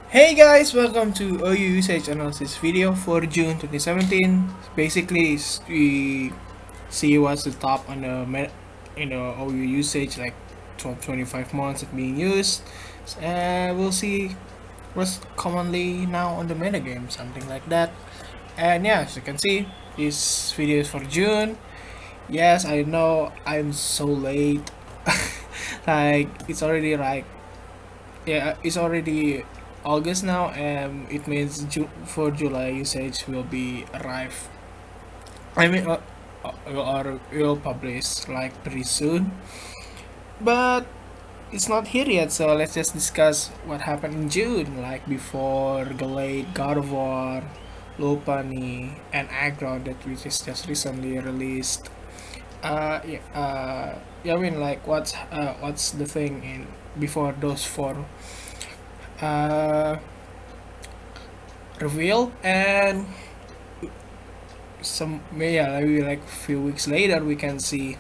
Hey guys, welcome to OU usage analysis video for June 2017. Basically, we see what's the top on the OU usage, like top 25 months it being used, and we'll see what's commonly now on the metagame, something like that. And yeah, as you can see, this video is for June. Yes, I know I'm so late. Like it's already it's already August now, and it means for July usage will be arrive. I mean, or will publish like pretty soon, but it's not here yet. So let's just discuss what happened in June, like before Glade, God of War, Lopani, and Aggro that which is just recently released. Yeah, I mean, like what's the thing in before those four uh reveal, and some yeah, maybe like a few weeks later we can see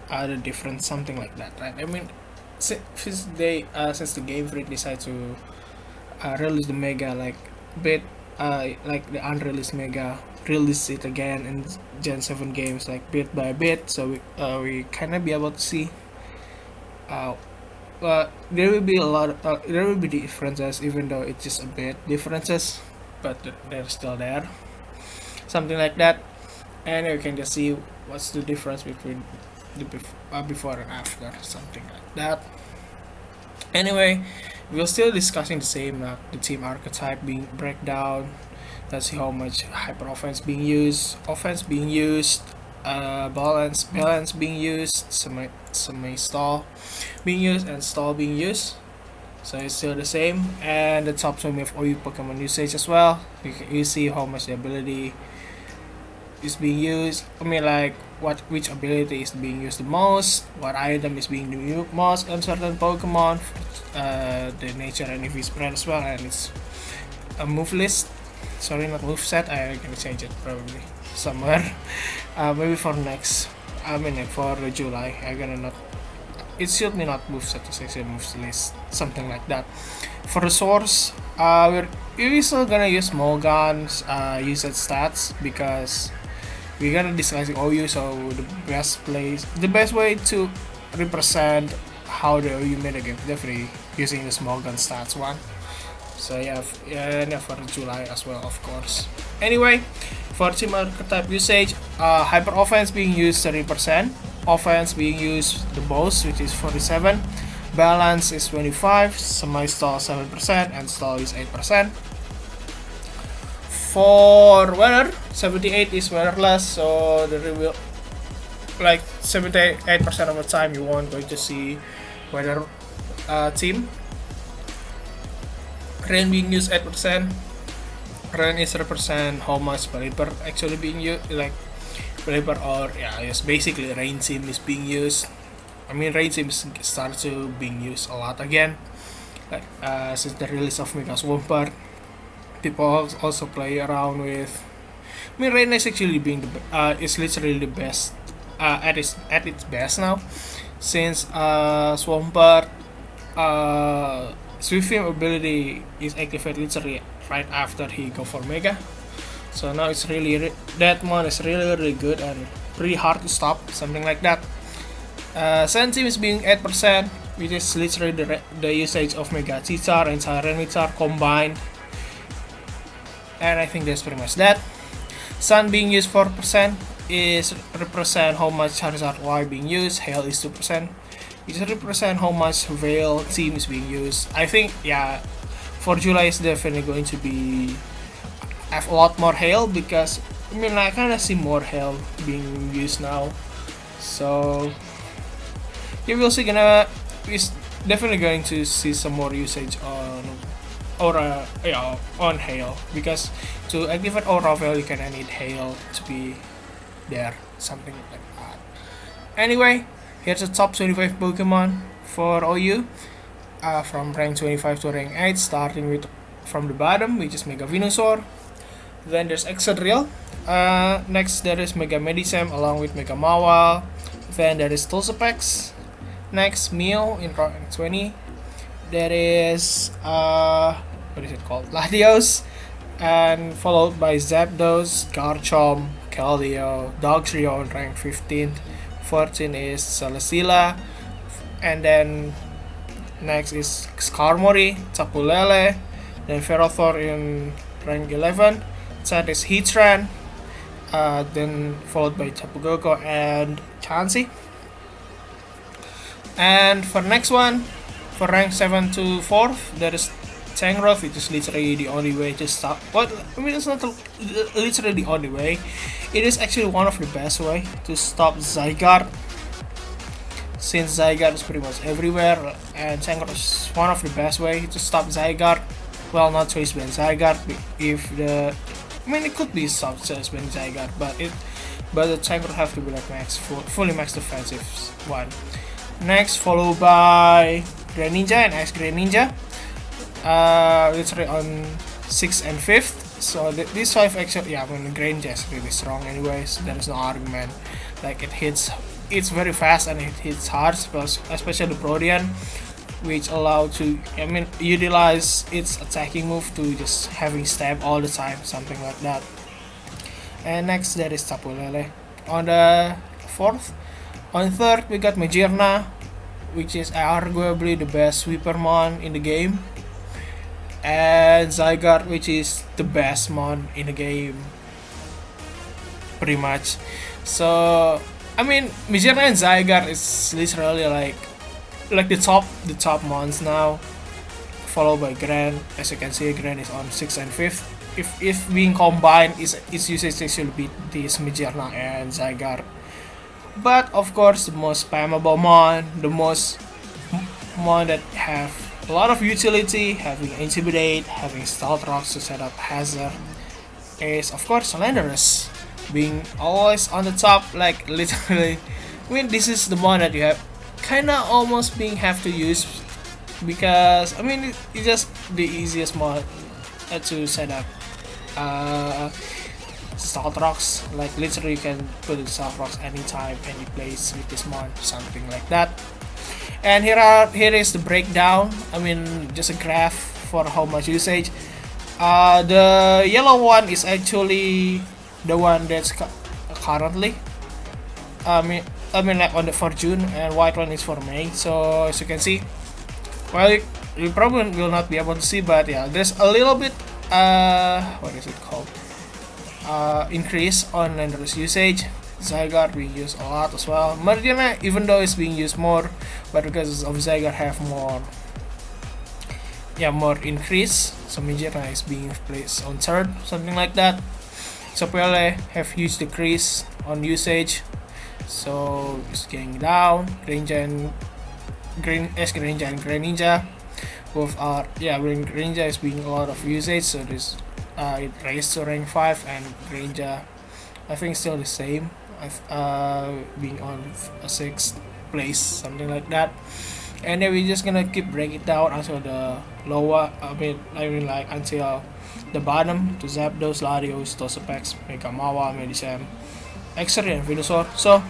the difference, something like that, right? I mean, since the Game Freak decide to release the mega like bit, like the unreleased mega, release it again in Gen 7 games like bit by bit, so we kind of be able to see uh there will be a lot there will be differences, even though it's just a bit differences, but they're still there, something like that. And you can just see what's the difference between the before and after, something like that. Anyway, we're still discussing the same, the team archetype being breakdown. Let's see how much hyper offense being used, balance being used, semi stall being used, and stall being used. So it's still the same, and the top 20 of OU Pokemon usage as well. You see how much the ability is being used. I mean, like which ability is being used the most, what item is being used most on certain Pokemon, the nature and EV spread as well, and it's a move list. Sorry, not move set. I'm gonna change it probably somewhere. Maybe for next. I mean, like for July, I'm gonna not. It should be not move set. It's actually moves list, something like that. For the source, we're still gonna use Morgan's usage stats, because we're gonna discuss OU. So the best way to represent how the OU metagame, definitely using the Morgan stats one. So yeah, and yeah, for July as well, of course. Anyway, for team archetype usage, hyper offense being used 30%, offense being used the most, which is 47, balance is 25, semi stall 7%, and stall is 8%. For weather, 78 is weatherless, so the reveal, like 78% of the time you won't going to see weather team. Rain being used 8%. Rain is represent how much paper actually being used, like paper, or yeah, yes, basically rain sim is being used. I mean, rain sims start to being used a lot again, like since the release of Mega Swampert. People also play around with. I mean, rain is actually being is literally the best at its best now, since Swampert Swiftwing ability is activated literally right after he go for Mega. So now it's really that one is really good and pretty hard to stop, something like that. Sentim is being 8%, which is literally the usage of Mega Titar and Tyranitar combined. And I think that's pretty much that. Sun being used 4% is represent how much Charizard Y being used. Hail is 2%. It represent how much Veil team is being used. I think, yeah, for July is definitely going to be have a lot more Hail, because I mean, I kind of see more Hail being used now. So yeah, we're definitely going to see some more usage on on Hail, because to activate Aura Veil you kind of need Hail to be there, something like that. Anyway, here's the top 25 Pokemon for OU, from rank 25 to rank 8, starting with from the bottom, which is Mega Venusaur. Then there's Excadrill. Next there is Mega Medicem along with Mega Mawile. Then there is Tulsapex. Next Mew in rank 20. there is what is it called? Latios, and followed by Zapdos, Garchomp, Keldeo, Dugtrio on rank 15th. 14 is Celesteela, and then next is Skarmory, Tapulele, then Ferrothor in rank 11. That is Heatran, then followed by Tapugoko and Chansey. And for next one, for rank 7 to 4th, there is Tangrowth, which is literally the only way to stop. Well, I mean, it's not literally the only way. It is actually one of the best way to stop Zygarde, since Zygarde is pretty much everywhere, and Tangrowth is one of the best way to stop Zygarde. Well, not Choice Band Zygarde, if the, I mean, it could be stopped Choice Band Zygarde, but the Tangrowth have to be like fully max defensive one. Next, followed by Greninja and Ice Greninja, literally on 6th and 5th. So these 5 actually, yeah, I mean, Greninja is really strong anyways, there is no argument. Like, it's very fast and it hits hard, especially Protean, which allow to, I mean, utilize its attacking move to just having stab all the time, something like that. And next there is Tapulele. On the 4th, on 3rd we got Magearna, which is arguably the best sweepermon in the game, and Zygarde, which is the best mon in the game, pretty much. So I mean, Magearna and Zygarde is literally like the top mons now, followed by Gran. As you can see, Gran is on 6th and 5th. If being combined, its usage actually beat this Magearna and Zygarde. But of course, the most spammable mon, the most mon that have a lot of utility, having Intimidate, having Stealth Rocks to set up Hazard, is of course Landorus, being always on the top, like literally. I mean, this is the mon that you have kinda almost have to use, because I mean, it's just the easiest mod to set up Stealth Rocks. Like literally you can put in Stealth Rocks anytime, any place with this mod, something like that. And here is the breakdown, I mean, just a graph for how much usage. The yellow one is actually the one that's currently, I mean like on the for June, and white one is for May. So as you can see, well, you probably will not be able to see, but yeah, there's a little bit what is it called, increase on Landorus usage. Zygarde being used a lot as well. Magearna, even though it's being used more, but because of Zygarde have more increase, so Magearna is being placed on 3rd, something like that. Sapele have huge decrease on usage, so it's going down. Greninja and Greninja both are, yeah, when Greninja is being a lot of usage, so this it raised to rank 5, and Greninja I think still the same, being on a 6th place, something like that. And then we're just gonna keep break it down until the lower, I mean like until the bottom, to Zapdos, Latios, Toxapex, Megamawa, Medicham, Exeter, and Venusaur. So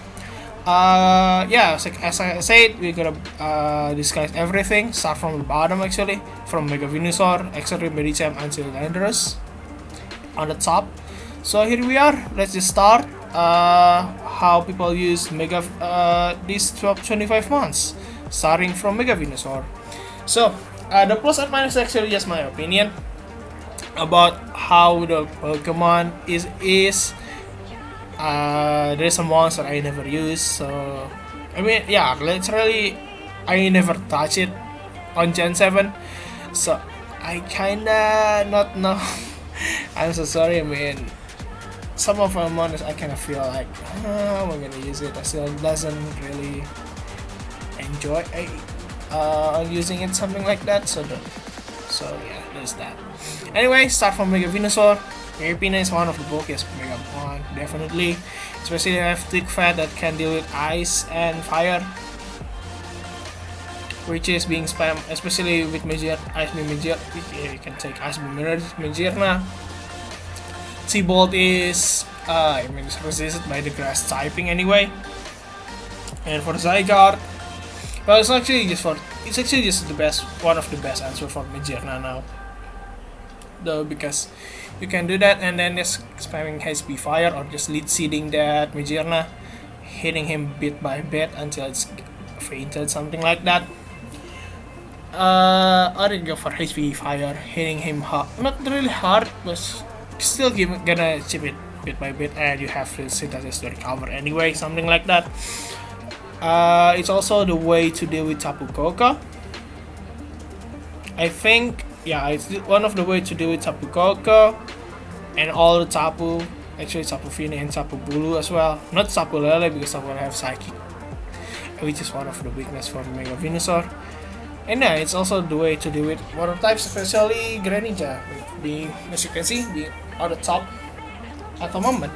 yeah, as I said, we're gonna discuss everything, start from the bottom actually, from Mega Venusaur, Exeter, Medicham until Landorus on the top. So here we are, let's just start how people use Mega these 25 months, starting from Mega Venusaur. So the plus and minus actually just my opinion about how the Pokemon is. There's some monster I never use, so I mean, yeah, literally I never touch it on Gen 7, so I kinda not know. I'm so sorry. I mean, some of my monsters I kinda feel like, oh, I'm gonna use it. I still doesn't really enjoy using it, something like that. So yeah, there's that. Anyway, start from Mega Venusaur. Mega is one of the bulkiest Megamon, definitely. Especially if thick fat that can deal with ice and fire, which is being spammed, especially with Ice Beam Magearna. Yeah, you can take Ice Beam Magearna. T-Bolt is it's resisted by the grass typing anyway. And for Zygarde, well, it's actually just for it's actually just one of the best answer for Majerna now, though, because you can do that and then just spamming HP fire or just lead seeding that Majerna, hitting him bit by bit until it's fainted, something like that. Or you go for HP fire, hitting him hard, not really hard, but still gonna chip it bit by bit, and you have to synthesis to recover anyway, something like that. It's also the way to deal with Tapu Koko. I think, yeah, it's one of the way to deal with Tapu Koko and all the Tapu, actually Tapu Fini and Tapu Bulu as well. Not Tapu Lele because Tapu Lele have Psychic, which is one of the weakness for Mega Venusaur. And yeah, it's also the way to deal with water types, especially Greninja, being, as you can see, being on the top at the moment.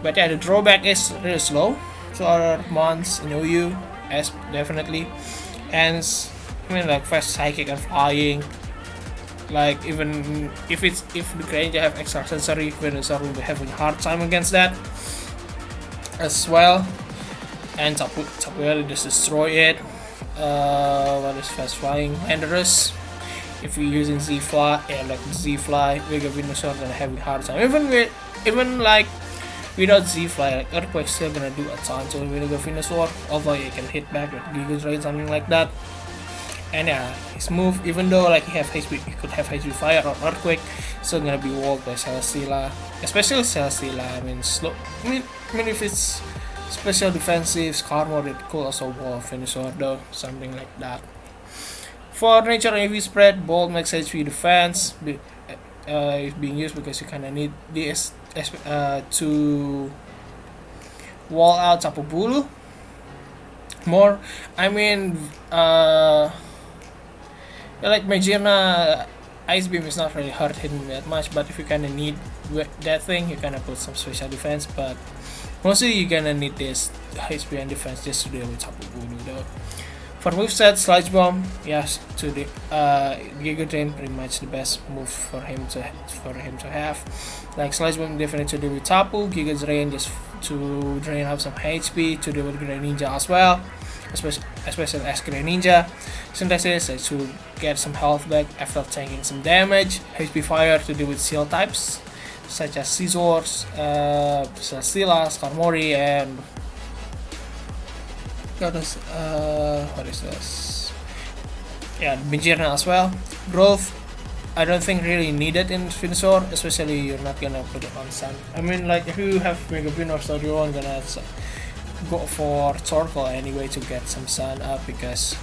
But yeah, the drawback is really slow to other mons in OU, as definitely. And I mean, like fast psychic and flying. Like even if the Greninja have extra sensory, Venusaur will be having a hard time against that as well. And Tapu Lele just destroy it. What is fast flying? Landorus. If you're using Z-Fly, yeah, like Z-Fly, Mega Venusaur gonna have a hard time. Even like without Z-Fly, like Earthquake's still gonna do a ton to Mega Venusaur, although you can hit back with Giga Drain, something like that. And yeah, his move, even though like he could have HP Fire or Earthquake, still gonna be walled by Celesteela, especially Celesteela. I mean, if it's special defensive, Skarmory, it could also wall Venusaur though, something like that. For nature AV spread, Bolt makes HP defense is being used because you kinda need this to wall out Tapu Bulu more. I mean, like Majerna, Ice Beam is not really hurt him that much, but if you kinda need that thing, you kinda put some special defense, but mostly you're gonna need this HP and defense just to deal with Tapu Bulu though. For moveset, Sludge Bomb, yes, to the Giga Drain, pretty much the best move for him to have. Like Sludge Bomb definitely to deal with Tapu, Giga Drain just to drain up some HP to deal with Greninja as well, especially as Greninja. Synthesis to get some health back after taking some damage. HP Fire to deal with Seal types such as Scizors, Celesteela, Skarmory, and what is this? Yeah, Majerna as well. Growth, I don't think really needed in Venusaur, especially you're not gonna put it on Sun. I mean, like if you have Mega Venusaur, you're not gonna go for Torkoal anyway to get some Sun up, because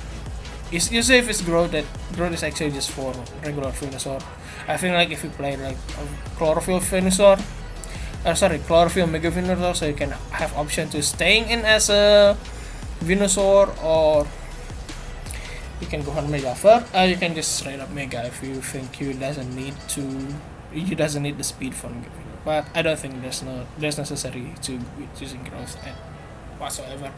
usually if it's growth, that growth is actually just for regular Venusaur. I think like if you play like Chlorophyll Venusaur, Chlorophyll Mega Venusaur, so you can have option to staying in as a Venusaur, or you can go for Mega first. You can just straight up Mega if you think you doesn't need the speed for Mega Venusaur. But I don't think there's necessary to using growth whatsoever.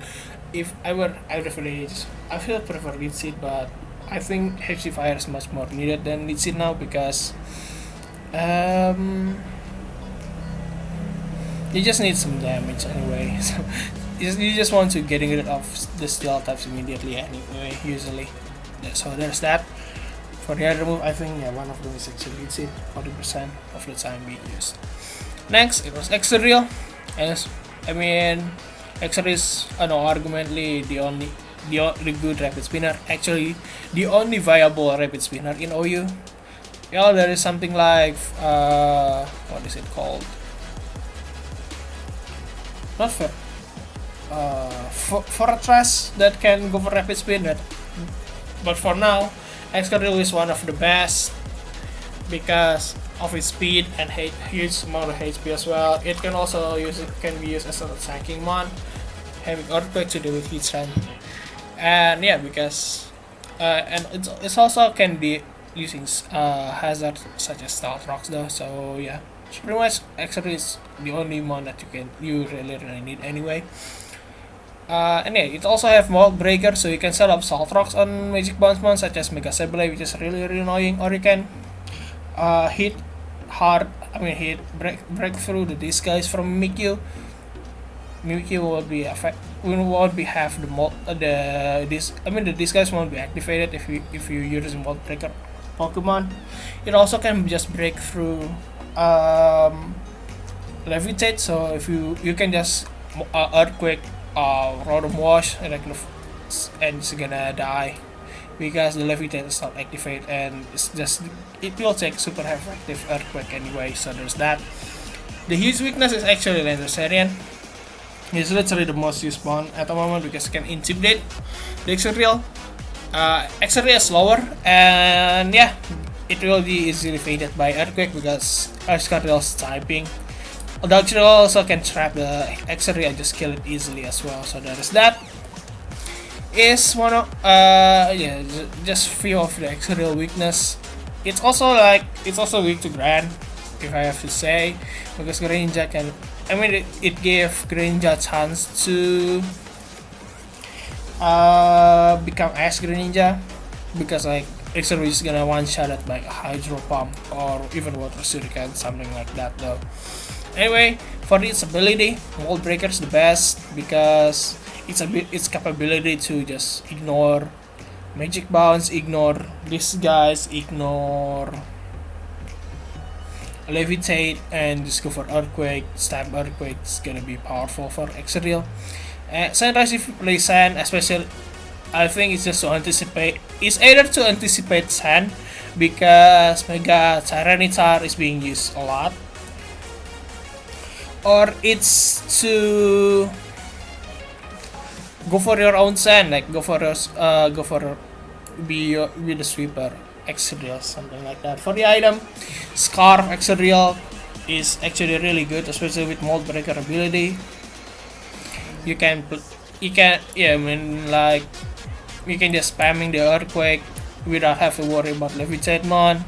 If I definitely I feel prefer Lead Seed, but I think HP Fire is much more needed than Lead Seed now, because you just need some damage anyway. So you just want to getting rid of the Steel types immediately anyway, usually. So there's that. For the other move, I think one of them is actually Lead Seed, 40% of the time being used. Next, it was Exerial. As I mean, Exerial is argumentally the good rapid spinner. Actually, the only viable rapid spinner in OU. Yeah, there is something like what is it called? Not fair. Fortress that can go for rapid spin, but for now, Exerial is one of the best because of its speed and huge amount of HP as well. It can also be used as an attacking mon, having Earthquake to do with heat strength, and yeah, because and it's also can be using hazards such as Stealth Rocks though. So yeah, it's pretty much Exerial is the only mon that you really need anyway. And yeah, it also have Mold Breaker, so you can set up Salt Rocks on Magic Bounce mon such as Mega Sableye, which is really annoying, or you can break through the disguise from Mimikyu. Mimikyu will be we won't be have the disguise won't be activated if you use Mold Breaker Pokemon. It also can just break through Levitate, so if you can just Earthquake Rotom Wash and it's gonna die because the Levitate is not activated, and it will take super effective Earthquake anyway, so there's that. The huge weakness is actually Landorus. It's literally the most used one at the moment because it can intimidate the Exerial. Exerial is slower, and yeah, it will be easily faded by Earthquake because Exerial's typing. Although also can trap the Exerial and just kill it easily as well, so there is that. Is one of just few of the Exerial weakness. It's also weak to Gran, if I have to say, because Greninja it gave Greninja a chance to become Ice Greninja, because like Exerial is gonna one shot it by Hydro Pump or even Water Shuriken, something like that though. Anyway, for its ability, Mold Breaker is the best because its capability to just ignore Magic Bounce, ignore Disguise, ignore Levitate, and just go for Earthquake. Stab Earthquake is gonna be powerful for Exerial. Sunrise, if you play Sand, especially, I think it's just to anticipate. It's either to anticipate Sand because Mega Tyranitar is being used a lot, or it's to go for your own Sand, like go for be the sweeper Exerial, something like that. For the item, Scarf Exerial is actually really good, especially with Mold Breaker ability. You can just spamming the Earthquake without having to worry about Levitate Mon.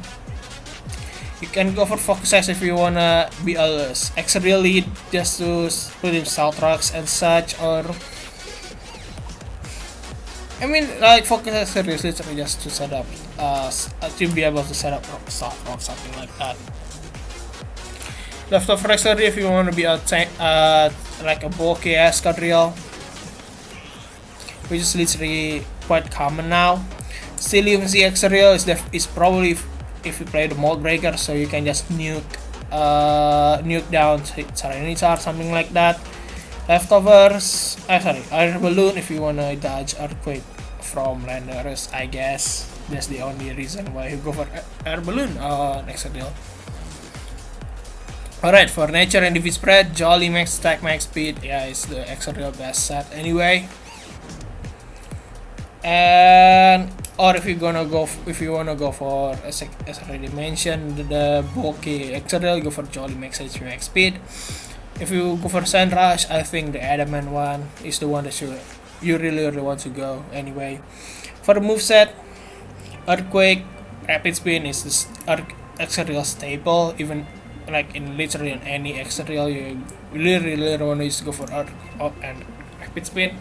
You can go for Focus Sash if you wanna be a Exerial lead just to put in Salt Rocks and such, or Focus Sash is literally just to set up to be able to set up Salt Rock, something like that. Leftover Exerial if you wanna be a tank, like a bulky Escadrille, which is literally quite common now. Still, even the Exerial is probably if you play the Mold Breaker, so you can just nuke down Tyranitar, something like that. Leftovers, Iron Balloon if you wanna dodge Earthquake from Landorus, I guess. That's the only reason why you go for Air Balloon on Exerial. Alright, for nature and defeat spread, Jolly max attack, max speed, yeah, it's the Exerial best set anyway. And or if you wanna go for as already mentioned, the bulky Exerial, go for Jolly max HP, max speed. If you go for Sand Rush, I think the Adamant one is the one that you really want to go anyway. For the moveset, Earthquake, Rapid Spin is the Exerial staple, even like in literally in any Exerial you really want to go for Earth and Rapid Spin.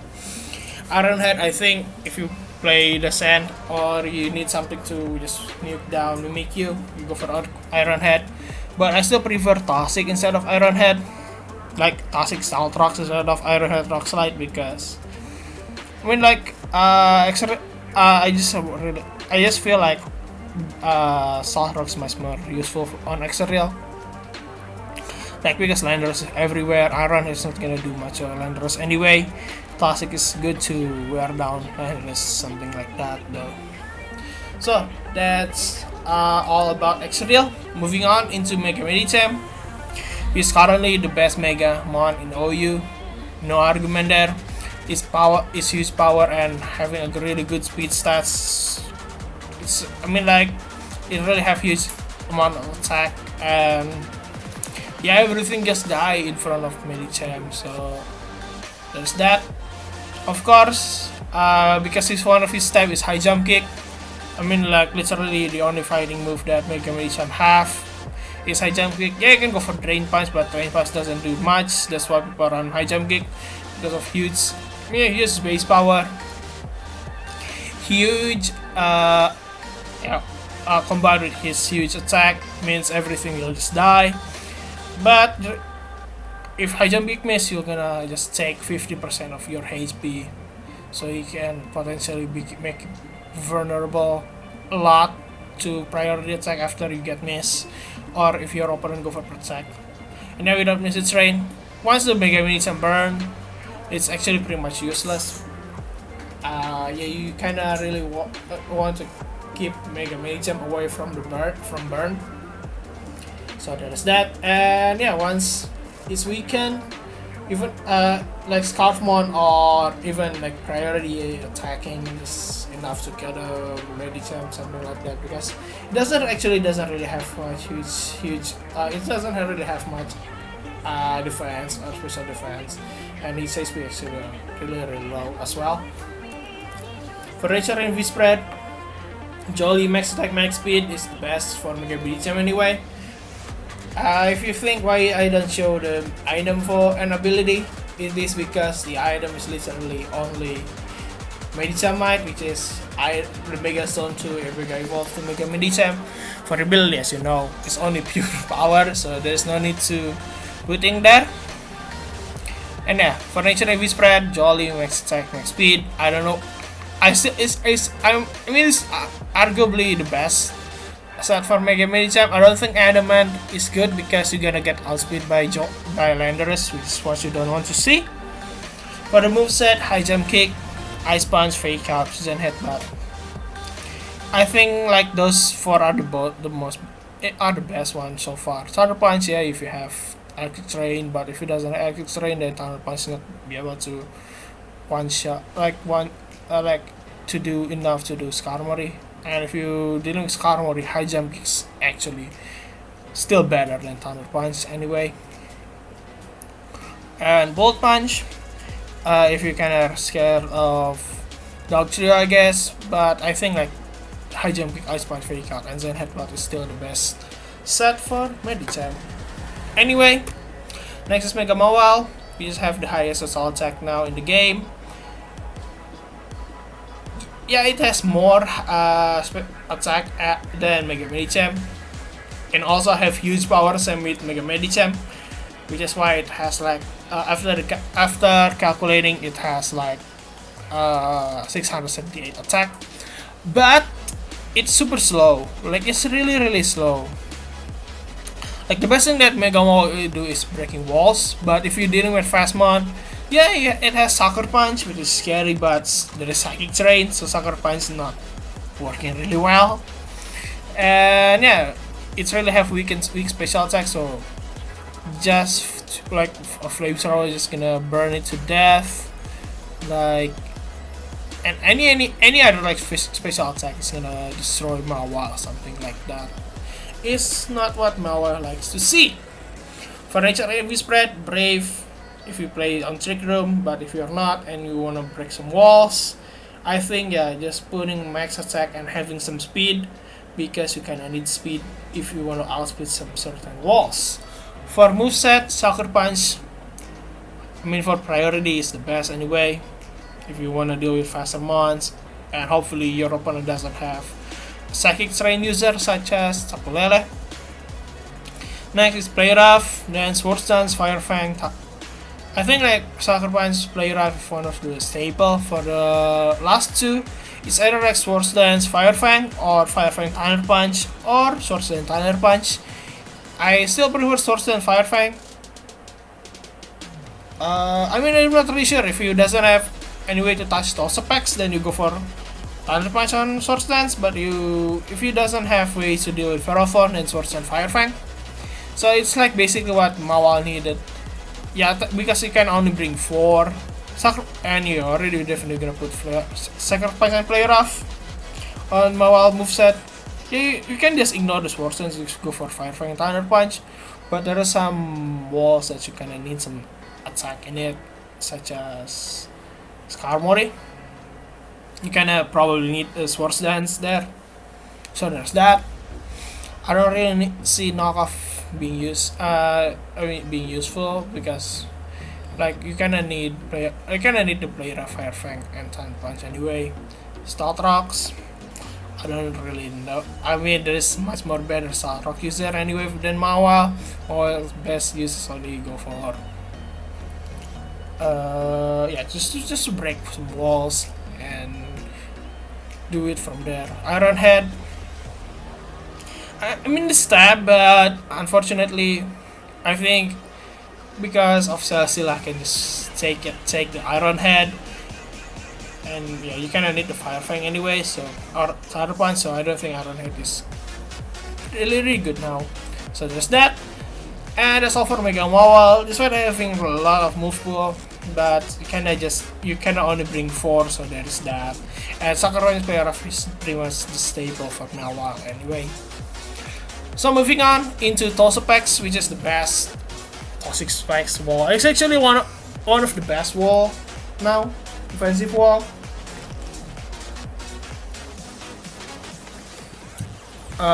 Iron Head, I think if you play the Sand or you need something to just nuke down Mimikyu, you go for Iron Head. But I still prefer Toxic instead of Iron Head, like Toxic Salt Rocks instead of Iron Head Rock Slide, because I just feel like Salt Rocks is much more useful on Exerial. Like because Landorus is everywhere, Iron is not gonna do much on Landorus anyway. Toxic is good to wear down Landorus, something like that though. So that's all about Exerial. Moving on into Mega Medicham. He's currently the best Mega Mon in OU. No argument there. His huge power and having a really good speed stats. It really have huge amount of attack, and yeah, everything just die in front of Medicham, so there's that. Of course, because one of his type is High Jump Kick. Literally the only fighting move that Mega Medicham have is High Jump Kick. Yeah, you can go for Drain Punch, but Drain Punch doesn't do much. That's why people run High Jump Kick, because of huge base power. Huge combined with his huge attack means everything will just die. But if high jump big miss, you're gonna just take 50% of your HP, so you can potentially make vulnerable a lot to priority attack after you get miss, or if your opponent go for protect. And now without missile train, once the Mega Minitam burn, it's actually pretty much useless. Yeah, you kinda really want to keep Mega Minitam away from the burn. So that is that. And yeah, once it's weakened, even like Scarfmon or even like priority attacking is enough to kill the Medicham, something like that, because it doesn't really have much huge it doesn't really have much defense or special defense, and his HP is actually really low as well. For nature and V spread, Jolly max attack max speed is the best for Mega Medicham anyway. If you think why I don't show the item for an ability, it is because the item is literally only Medichamite, which is the Mega Stone to Mega Evolve to Mega Medicham. For the ability, as you know, it's only pure power, so there's no need to put in there. And yeah, for nature heavy spread, Jolly max attack max speed. I don't know. It's arguably the best. Aside for Mega Medicham, I don't think Adamant is good because you're gonna get outspeed by Landorus, which is what you don't want to see. For the moveset, High Jump Kick, Ice Punch, Fake Out, Zen Headbutt. I think like those four are the best ones so far. Thunder Punch, yeah, if you have Electric Train, but if it doesn't have Electric Train, then Thunder Punch not be able to one shot to do enough to do Skarmory. And if you dealing with Skarmory, High Jump Kick's actually still better than Thunder Punch anyway. And Bolt Punch, if you're kinda scared of Dog Trio, I guess, but I think like High Jump Kick, Ice Punch, Fake Out, and Zen Headbutt is still the best set for Medicham. Anyway, next is Mega Mawile. We just have the highest assault attack now in the game. Yeah, it has more attack than Mega Medicham, and also have huge power, same with Mega Medicham, which is why it has like after calculating, it has like 678 attack, but it's super slow. Like it's really slow. Like the best thing that Mega Mawile do is breaking walls, but if you're dealing with fast mod, yeah, it has Sucker Punch, which is scary, but there is Psychic Terrain, so Sucker Punch is not working really well. And yeah, it's really have weak special attack, so just like a Flamethrower is just gonna burn it to death. Like, and any other like special attack is gonna destroy Mawile or something like that. It's not what Mawile likes to see. For nature heavy spread, Brave, if you play on Trick Room, but if you're not and you wanna break some walls, I think yeah, just putting max attack and having some speed, because you kinda need speed if you wanna outspeed some certain walls. For moveset, Sucker Punch, I mean for priority is the best anyway, if you wanna deal with faster mons, and hopefully your opponent doesn't have Psychic Terrain user such as Tapulele. Next is Play Rough, then Swords Dance, Fire Fang. I think like Sucker Punch, Play Rough is one of the staple. For the last two, it's either like Swords Dance, Fire Fang, or Fire Fang Thunder Punch, or Swords Dance Thunder Punch. I still prefer Swords Dance Fire Fang. I mean, I'm not really sure if you doesn't have any way to touch those specs, then you go for Thunder Punch on Swords Dance. But if you doesn't have ways to deal with Ferrothorn, then Swords Dance Fire Fang. So it's like basically what Mawile needed. Yeah, because you can only bring 4, and you're already definitely gonna put Sacrifice and Play Rough on Mawile moveset. Yeah, you can just ignore the Swords Dance, you go for Fire Fang and Thunder Punch. But there are some walls that you kinda need some attack in it, such as Skarmory. You kinda probably need a Swords Dance there. So there's that. I don't really see knockoff being being useful, because like you kinda need to play Rough, Fire Fang and Thunder Punch anyway. Start Rocks, I don't really know. I mean, there is much more better Start Rock user anyway than Mawile. Mawile's best use is only go for Yeah, just to break some walls and do it from there. Iron Head. I mean the stab, but unfortunately, I think because of Celestial, I can just take the Iron Head, and yeah, you kind of need the Fire Fang anyway. So or Thunder Punch. So I don't think Iron Head is really good now. So there's that. And that's all for Mega Mobile. Despite having a lot of move pool, but you kinda only bring 4, so there is that. And Sakuroin's player of is pretty much the staple for now anyway. So moving on into Toxapex, which is the best Toxic Spikes wall. It's actually one of the best wall now, defensive wall.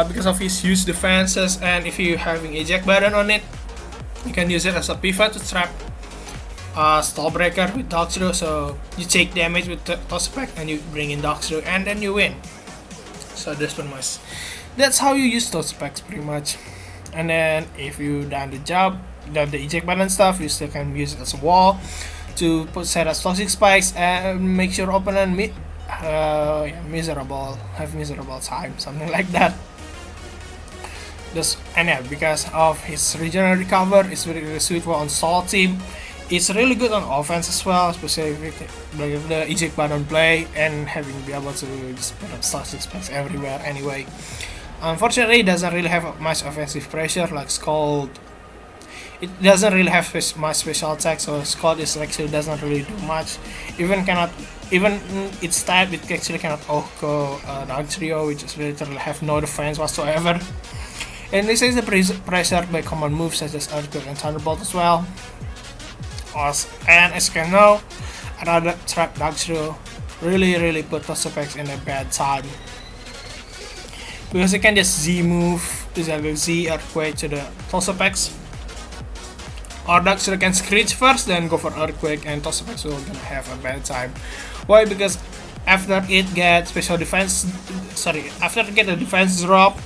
Because of his huge defenses, and if you're having eject button on it, you can use it as a pivot to trap Stall Breaker with Darkstro, so you take damage with Toxapex and you bring in Darkstro and then you win. So that's how you use Toxapex pretty much. And then if you done the eject button stuff, you still can use it as a wall to set as Toxic Spikes and make your opponent have miserable time, something like that. Because of his regional recover, it's really sweet for on Stall team. It's really good on offense as well, especially with the eject button play and having be able to just put up Toxic Spikes everywhere anyway. Unfortunately, it doesn't really have much offensive pressure like Scald. It doesn't really have much special attack, so Scald actually doesn't really do much. Even its type, it actually cannot Oko Dark Trio, which is literally have no defense whatsoever. And this is pressured by common moves such as Earthquake and Thunderbolt as well. And as you can know, another Trap Darkstro really put Toxapex in a bad time. Because you can just Z move, Z Earthquake to the Toxapex. Or Darkstro can Screech first, then go for Earthquake, and Toxapex will gonna have a bad time. Why? Because after it gets the defense drop,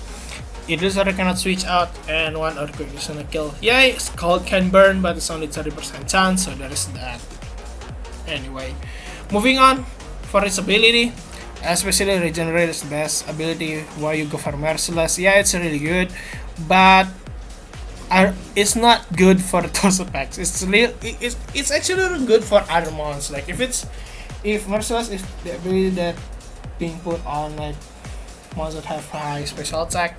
it literally cannot switch out, and one Earthquake is gonna kill. Yeah, Scald can burn, but it's only 30% chance, so there is that. Anyway, moving on for its ability, especially Regenerate is the best ability. Why you go for Merciless? Yeah, it's really good, but it's not good for the Toxapex. It's actually really good for other mons. Like if Merciless is the ability that being put on like mons that have high special attack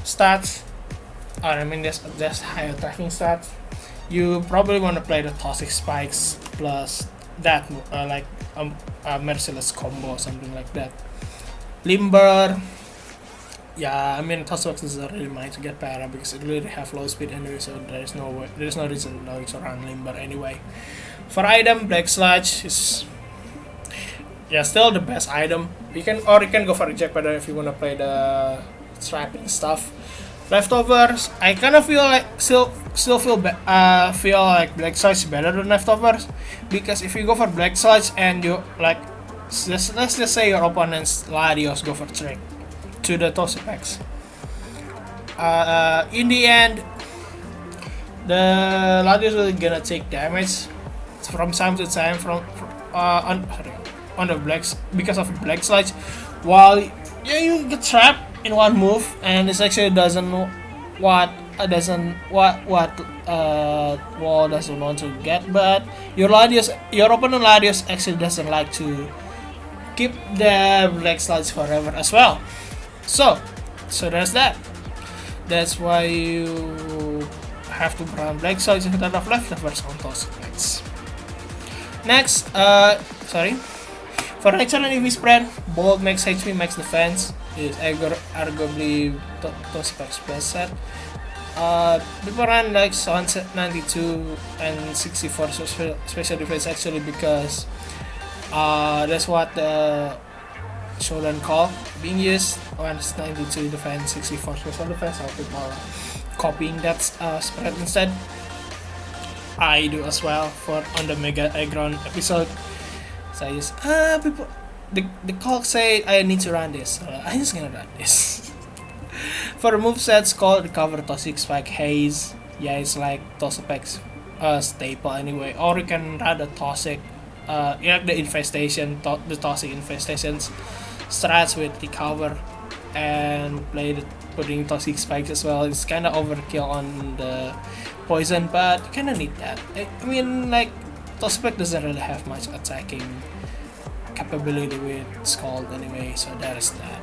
stats, or I mean just high attacking stats, you probably want to play the Toxic Spikes plus that Merciless combo or something like that. Limber, yeah, I mean Toxapex doesn't really mind to get para because it really have low speed anyway, so there's no reason to run Limber anyway. For item, Black Sludge is still the best item. You can go for Eject Button if you wanna play the trapping stuff. Leftovers, I kind of feel like still feel like Black Sludge is better than Leftovers, because if you go for Black Sludge and you like let's just say your opponent's Latios go for Trick to the Toxapex, in the end the Latios will gonna take damage from time to time on the blacks because of Black Sludge, while you get trapped in one move, and it actually doesn't know what wall doesn't want to get, but your opponent Latios actually doesn't like to keep the Black Sludge forever as well. So there's that. That's why you have to run Black Sludge instead of Leftovers on Toxapex. Next, for Nature and EV spread, Bolt max HP, max defense is arguably Toxapex best set. People run like 92 and 64 special defense actually because that's what the Showdown call being used. 92 defense, 64 special defense. So people are copying that spread instead. I do as well on the Mega Aggron episode. So I just people the clock say I need to run this, so I'm just gonna run this. For the movesets called Recover, Toxic Spike, Haze. Yeah, it's like Toxapex staple anyway, or you can run a toxic, the infestation, the toxic infestations strats with recover and play the putting toxic spikes as well. It's kind of overkill on the poison, but you kind of need that. I mean, like, Tospec doesn't really have much attacking capability with Scald anyway, so that is that.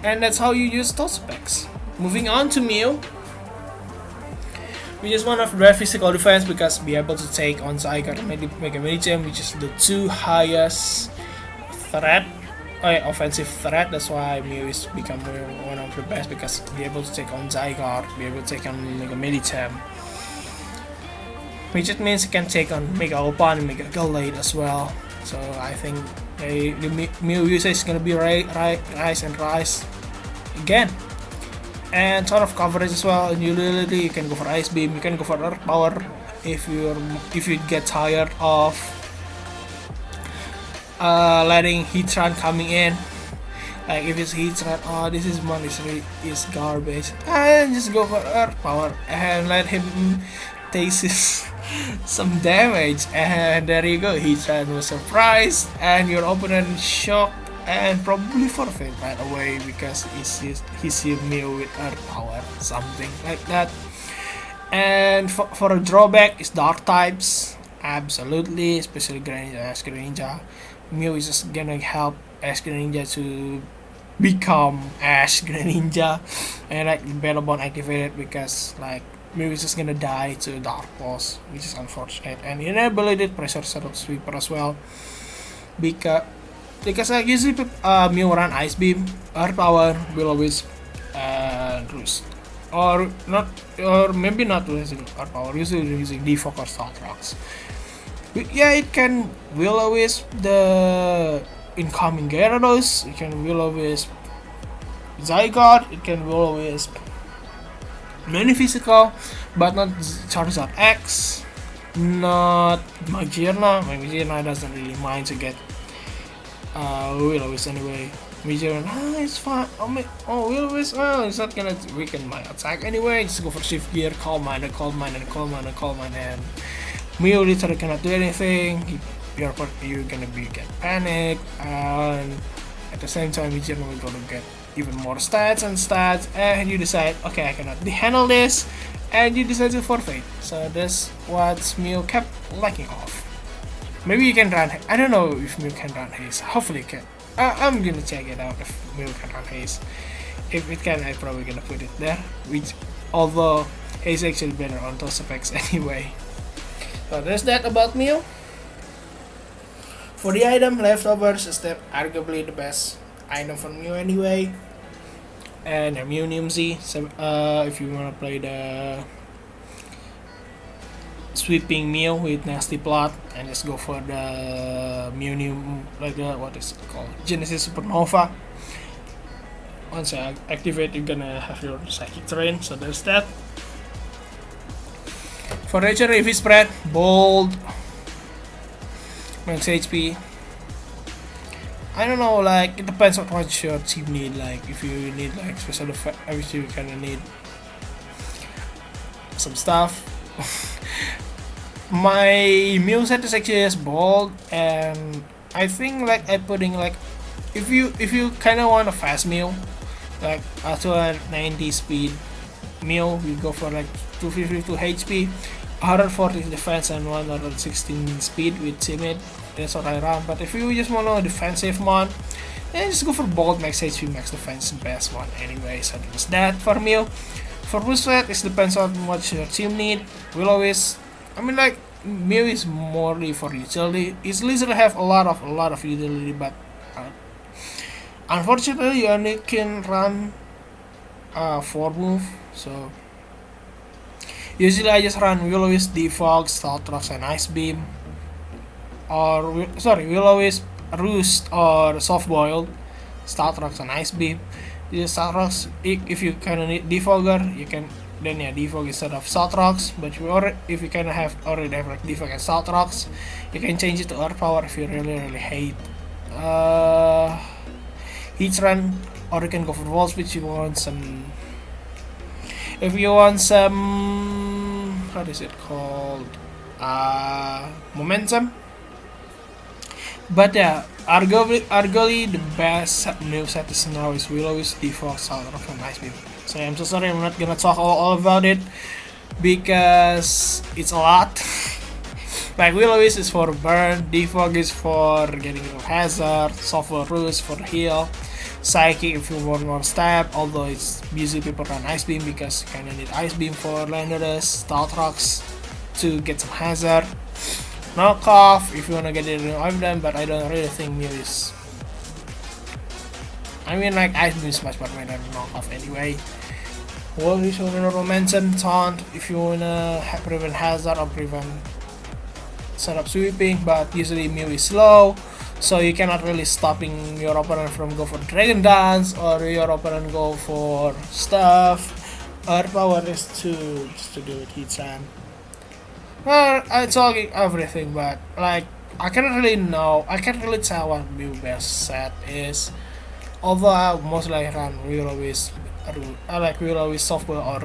And that's how you use Tospecs. Moving on to Mew. We just want to drive physical defense because be able to take on Zygarde and Mega Medicham, which is the two highest threat, offensive threat. That's why Mew is becoming one of the best, because be able to take on Zygarde, be able to take on Mega Medicham, which it means it can take on Mega Opan and Mega Gallade as well. So I think the Mew usage is gonna be rise and rise again. And sort of coverage as well. In utility, you can go for Ice Beam, you can go for Earth Power if you get tired of letting Heatran coming in. Like if it's Heatran, oh, this is one is garbage, and just go for Earth Power and let him take some damage, and there you go. Heatran was surprised, and your opponent shocked and probably forfeit right away because he sees Mew with Earth Power, something like that. And for a drawback is Dark types, absolutely, especially Greninja, Ash Greninja. Mew is just gonna help Ash Greninja to become Ash Greninja, and like Battle Bond activated because like Mew is just gonna die to Dark Pulse, which is unfortunate. And inability pressure setup sweeper as well, because like usually Mew run Ice Beam, Earth Power, Will-O-Wisp, and Roost, or not, or maybe not using Earth Power, usually using Defog or Startrox. Yeah, it can Will-O-Wisp the incoming Gyarados, it can Will-O-Wisp Zygarde, it can Will-O-Wisp many physical, but not Charizard X, not Magearna. Magearna doesn't really mind to get Will-O-Wisp anyway. Magearna, it's fine. Will-O-Wisp, well, it's not gonna weaken my attack anyway. Just go for Shift Gear, Calm Mind, and Mew literally cannot do anything. You're gonna get panicked, and at the same time Magearna will gonna get even more stats, and you decide, okay, I cannot handle this, and you decide to forfeit. So that's what Mew kept lacking off. Maybe you can run, I don't know if Mew can run Haze, hopefully it can. I'm gonna check it out if Mew can run Haze. If it can, I'm probably gonna put it there, which although Haze is actually better on those effects anyway. So there's that about Mew. For the item, Leftovers is arguably the best item for Mew anyway. And Immunium Z, so, if you wanna play the sweeping Mew with Nasty Plot, and just go for the Immunium, like the, what is it called, Genesis Supernova. Once I activate, you're gonna have your Psychic Terrain, so there's that. For Nature Heavy Spread, Bold, max HP. I don't know, like, it depends on what your team need. Like, if you need like special effect, obviously you kinda need some stuff. My Mew set is actually as Bold, and I think like I'm putting like, if you kinda want a fast Mew, like a 290 speed Mew, you go for like 252 HP, 140 defense and 116 speed with Timid. That's what I run. But if you just want a defensive one, then just go for Bold, max HP, max defense, best one anyway. So that's that for Mew. For boost set, it depends on what your team need. Will-O-Wisp, I mean, like, Mew is morely for utility. It's literally have a lot of utility, but unfortunately you only can run 4 move. So usually I just run Will-O-Wisp, Defog, Startrox, and Ice Beam. Or Will-O-Wisp, Roost, or Soft Boiled, Startrox, and Ice Beam. Use Startrox if you kinda need Defogger, you can then Defog instead of Startrox. But if you kinda already have like Defog and Startrox, you can change it to Earth Power if you really hate Heatran, or you can go for Volt Switch if you want some what is it called? Momentum. But yeah, arguably the best moveset is now is Willow's default Sound of a Nice Beam. So I'm so sorry, I'm not gonna talk all about it because it's a lot. Like Willow's is for burn, defog is for getting rid of hazard, software rules for heal, psychic if you want more stab, although it's usually people run Ice Beam because you kinda need Ice Beam for Landerus, Stout Rocks to get some hazard. Knockoff if you wanna get rid of them, but I don't really think Mew is. I mean, like Ice Beam is much better than knockoff anyway. Well, you should momentum taunt if you wanna prevent hazard or prevent setup sweeping, but usually Mew is slow, so you cannot really stopping your opponent from go for Dragon Dance or your opponent go for stuff. Our power is just to do it each time. Well, I'm talking everything, but like I can't really tell what Mew best set is. Although I mostly run I like Willow with software or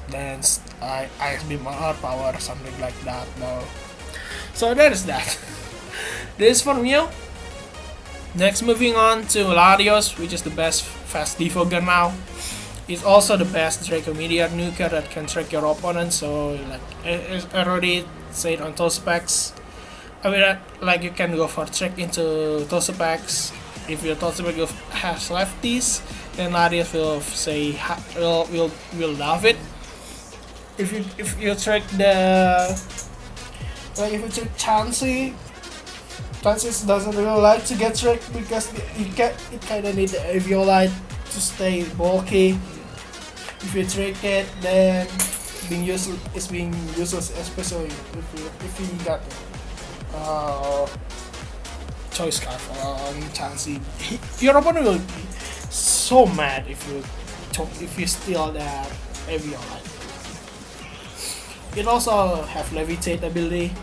dance, Ice Beam or power, something like that though. So that is that. This is for Mew. Next, moving on to Latios, which is the best fast defogger now. It's also the best Draco Meteor nuker that can track your opponent. So like I already said on Tosapex, I mean like you can go for track into Tosapex. If your Tosapex has lefties, then Latios will say will love it. If you track the if you check Chansey doesn't really like to get tricked because it kinda need the Aviolite to stay bulky. If you trick it, then it's being useless, especially if you got Choice Scarf on Chansey. Your opponent will be so mad if you steal that Aviolite. It also have Levitate ability,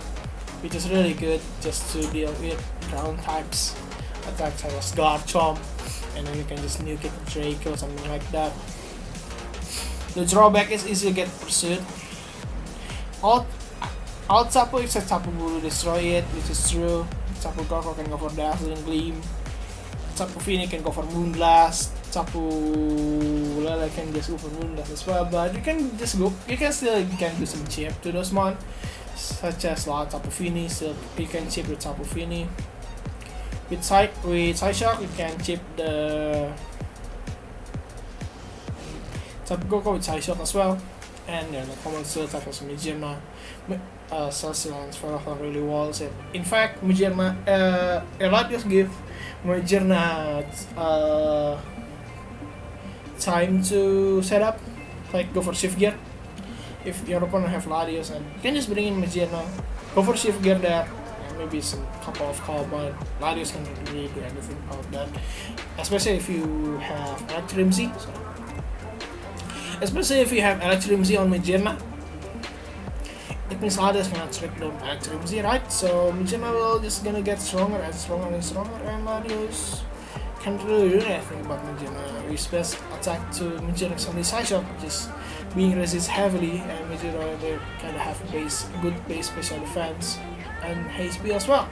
which is really good just to deal with ground types attacks such as Garchomp, and then you can just nuke it with Draco or something like that. The drawback is easy to get pursued. Out Tapu, if Tapu will destroy it, which is true. Tapu Gorko can go for Dazzling Gleam. Tapu Fini can go for Moonblast. Tapu Lele can just go for Moonblast as well, but you can still do some chip to those mon, such as Tapu Fini. So you can chip with Tapu Fini. With Psyshock, you can chip the Tapu Koko with Psyshock as well. And the common still type as Magearna, Celestial and Spherophon really walls it. In fact, Magearna, Latios give Magearna time to set up, like go for shift gear. If your opponent have Latios, and you can just bring in Magearna, go for shift gear there, and maybe some couple of call, but Latios can really do anything about that. Especially if you have Electrimzy. Especially if you have Electrimzy on Magearna, it means Latios cannot trick the Electrimzy, right? So Magearna will just gonna get stronger and stronger and stronger, and Latios can't really do anything about Magearna. We best attack to Magearna's only Psyshock, which is being resist heavily, and Magearna they kind of have good base special defense and haste speed as well.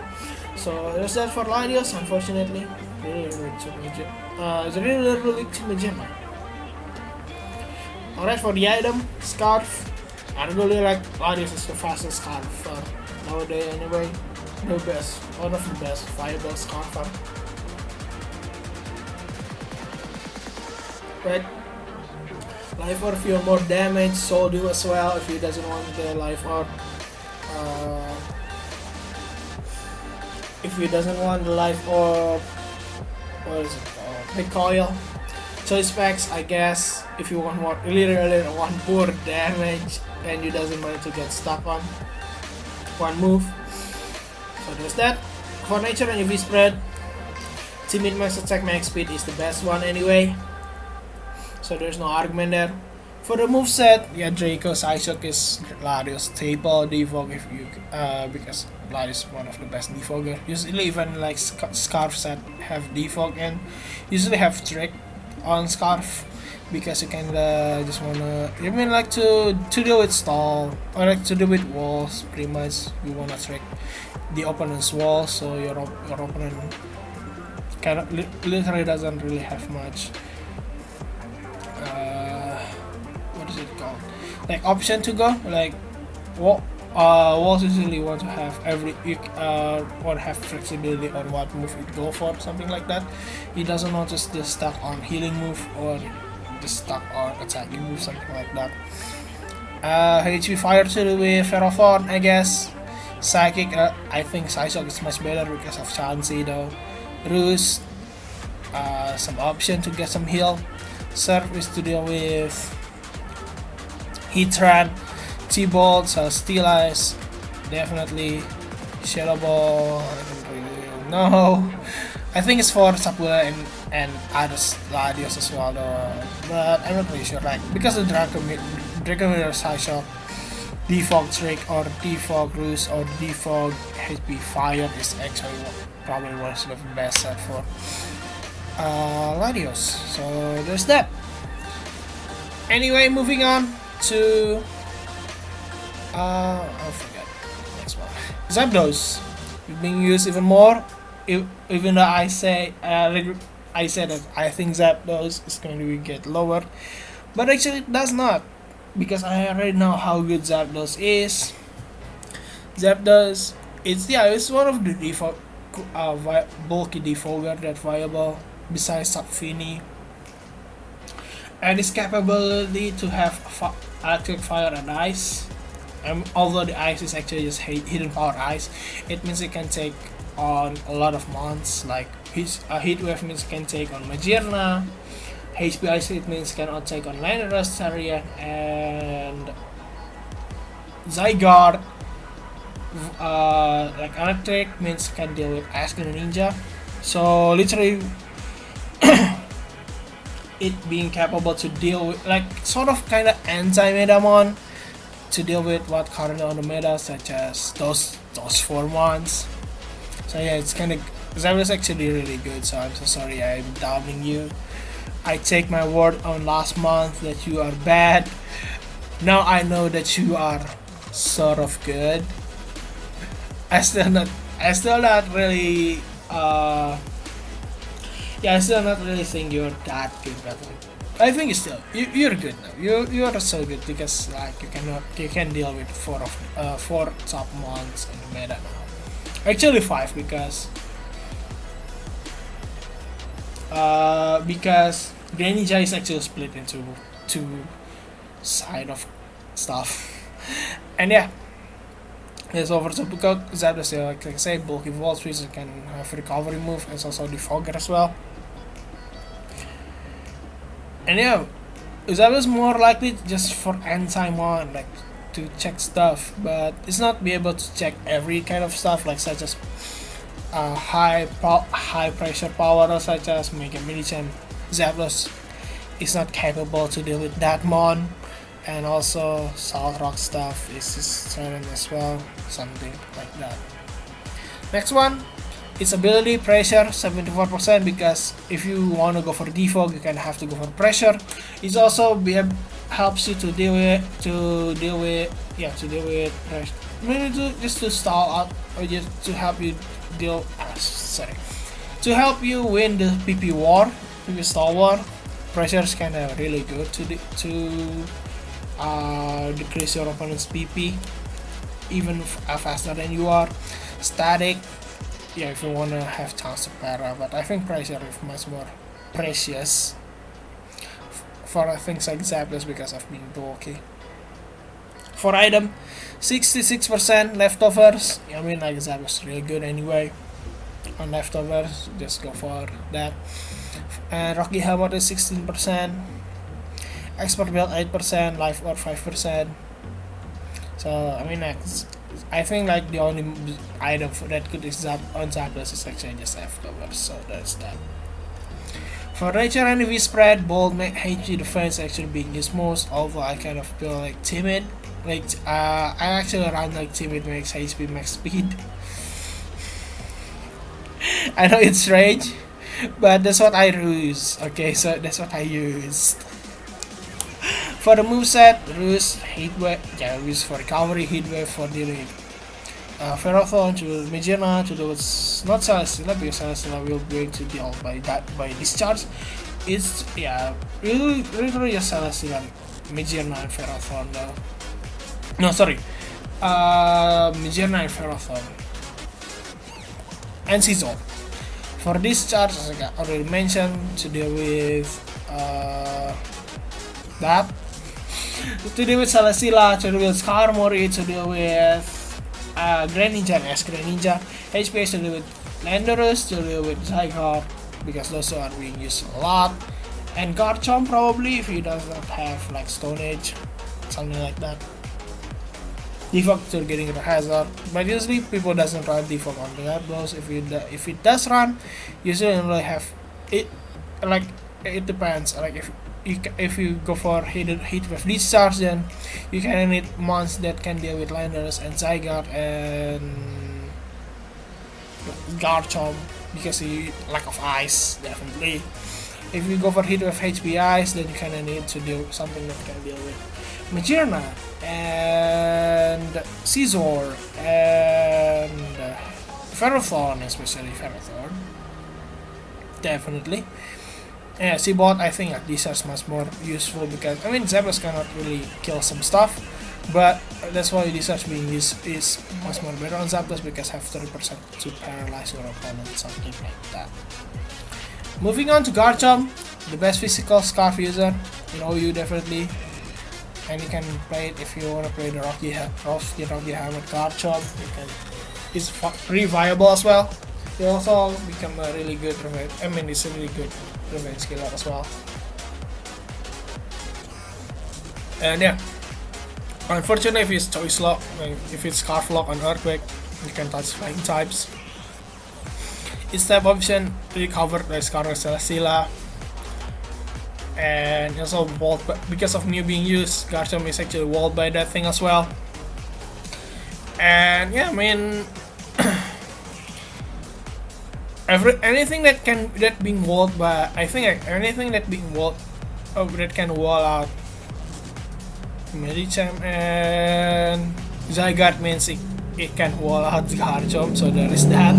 So there's that for Latios, unfortunately. Really weak to Magearna. It's really weak to Magearna. Alright, for the item, Scarf. I really like Latios is the fastest Scarf nowadays anyway. One of the best viable Scarf. Right? Life Orb if you're more damage, Soul Dew as well if he doesn't want the Life Orb. If he doesn't want the Life Orb, what is it called? Recoil. Choice packs, I guess, if you want more, really want more damage and you doesn't want to get stuck on one move. So there's that. For nature and UV spread, Timid Max Attack Max Speed is the best one anyway. So there's no argument there. For the moveset, yeah, Draco, Psyshock is Latios staple, defog if you because Latios is one of the best defogger. Usually even like Scarf set have defog and usually have trick on Scarf. because you kinda just wanna, you mean like to deal with stall or like to deal with walls. Pretty much, you wanna trick the opponent's wall, so your opponent kind of literally doesn't really have much. What is it called? Like option to go. Like what walls usually want to have want to have flexibility on what move you go for, something like that. He doesn't want to just stuck on healing move or just stuck on attacking move, something like that. HP fire to do with Ferrothorn, I guess. Psychic, I think Psyshock is much better because of Chansey though. Ruse, some option to get some heal. Surf is to deal with Heatran, T-Bolt, so Steel Eyes, definitely. Shadow Ball, I don't really know. I think it's for Sapula and other Ladios as well though, but I'm not really sure. Like, because of Dracomir Psyshock, Defog Trick or Defog Ruse or Defog HP Fire is actually probably one of the best set for Ladios. So there's that. Anyway, moving on to I forget next one. Zapdos being used even more. Even though I say that I think Zapdos is going to get lower, but actually it does not, because I already know how good Zapdos is. Zapdos, it's one of the default bulky defogger that's viable besides Subfini, and its capability to have electric fire and ice. Although the ice is actually just hidden power ice, it means it can take on a lot of mons. Like heat wave means it can take on Magearna. HP ice it means cannot take on Landorus, Tarian, and Zygarde. Like electric means can deal with Ask and Ninja. So literally, it being capable to deal with like sort of kind of anti-Metamon to deal with what currently on the meta, such as those 4 mons. So yeah, it's kind of Zapdos actually really good. So I'm so sorry I'm doubting you. I take my word on last month that you are bad. Now I know that you are sort of good. I still not really I still not really think you're that good, but I think you're good now. You're so good because like you can deal with 4 top mons in the meta now. Actually 5 because Greninja is actually split into 2 side of stuff. And yeah, it's over to Zapdos. Like I say, bulky Volt Switch can have recovery move. It's also Defogger as well. And yeah, Zapdos more likely just for anti-mon, like to check stuff, but it's not be able to check every kind of stuff, like such as high pressure power, such as Mega Minichan. Zapdos is not capable to deal with that mon, and also Salt Rock stuff is 7 as well, something like that. Next one, its ability pressure 74%, because if you want to go for defog, you can have to go for pressure. It also helps you to deal with pressure. Maybe just to stall out or just to help you to help you win the PP war, PP stall war. Pressure is kind of really good to decrease your opponent's PP even faster than you are. Static, yeah, if you want to have chance to para, but I think pressure is much more precious for things like Zapdos because of being bulky. For item, 66% leftovers. I mean, like Zapdos is really good anyway. On leftovers, just go for that. And Rocky Helmet is 16%. Expert Build 8%, Life Orb 5%. So I mean, I think like the only item that could exist on Zapdos is actually just leftovers. So that's that. For nature and EV spread, bold HP defense actually being used most, although I kind of feel like timid. Like I actually run like timid max HP max speed. I know it's strange, but that's what I use. Okay, so that's what I used. For the moveset, Roost, Heatwave, Roost for recovery, Heatwave for dealing Ferrothorn to Magearna to do it's not Celesteela because Celesteela will break to deal by discharge. It's really just Celesteela, Magearna and Ferrothorn though. No, sorry. Magearna and Ferrothorn. And Scizor. For discharge, as I already mentioned, to deal with that. To deal with Celesteela, to deal with Skarmory, to deal with Greninja and S-Greninja. HP to deal with Landorus, to deal with Zygarde, because those are being used a lot. And Garchomp probably, if he does not have like Stone Age, something like that. Defog to getting rid of Hazard, but usually people doesn't run Defog on the Zapdos. If it does run, usually only have it. Like it depends. Like if you go for hit with discharge, then you can need mons that can deal with Landorus and Zygarde and Garchomp because he lack of ice definitely. If you go for hit with HP ice, then you kinda need to do something that can deal with Magearna and Scizor and Ferrothorn, especially Ferrothorn. Definitely. Yeah, Seabot, I think these are much more useful because I mean Zapdos cannot really kill some stuff, but that's why this are being used is much more better on Zapdos because have 30% to paralyze your opponent, something like that. Moving on to Garchomp, the best physical Scarf user in OU definitely, and you can play it if you want to play the Rocky Hammer Garchomp. It's pretty viable as well. It also become a really good revenge. I mean, it's a really good revenge killer as well. And yeah, unfortunately, if it's Choice Lock, if it's Scarf Lock on Earthquake, you can touch flying types. Its type option recovered by Scarf Celesteela, and also walled because of Mew being used. Garchomp is actually walled by that thing as well. And yeah, I mean, anything that being walled by, I think anything that being walled, that can wall out Medicham and Zygarde means it can wall out Garchomp, so there is that.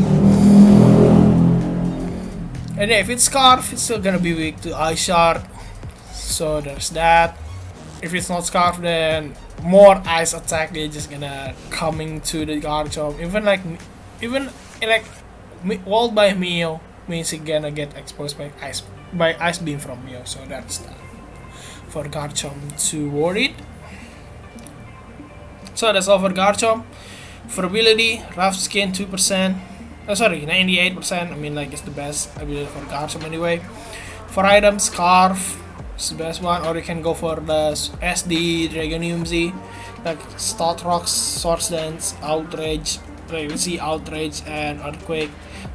And yeah, if it's Scarf, it's still gonna be weak to Ice Shard, so there's that. If it's not Scarf, then more ice attack is just gonna coming to the Garchomp. Even like walled by Mew means it's gonna get exposed by ice beam from Mew, so that's that for Garchomp to worry. So that's all for Garchomp. For ability, rough skin 2%. Sorry, 98%. I mean, like it's the best ability for Garchomp anyway. For items, Scarf is the best one, or you can go for the SD Dragonium Z, like Stout Rocks, Swords Dance, Outrage, Outrage, and Earthquake.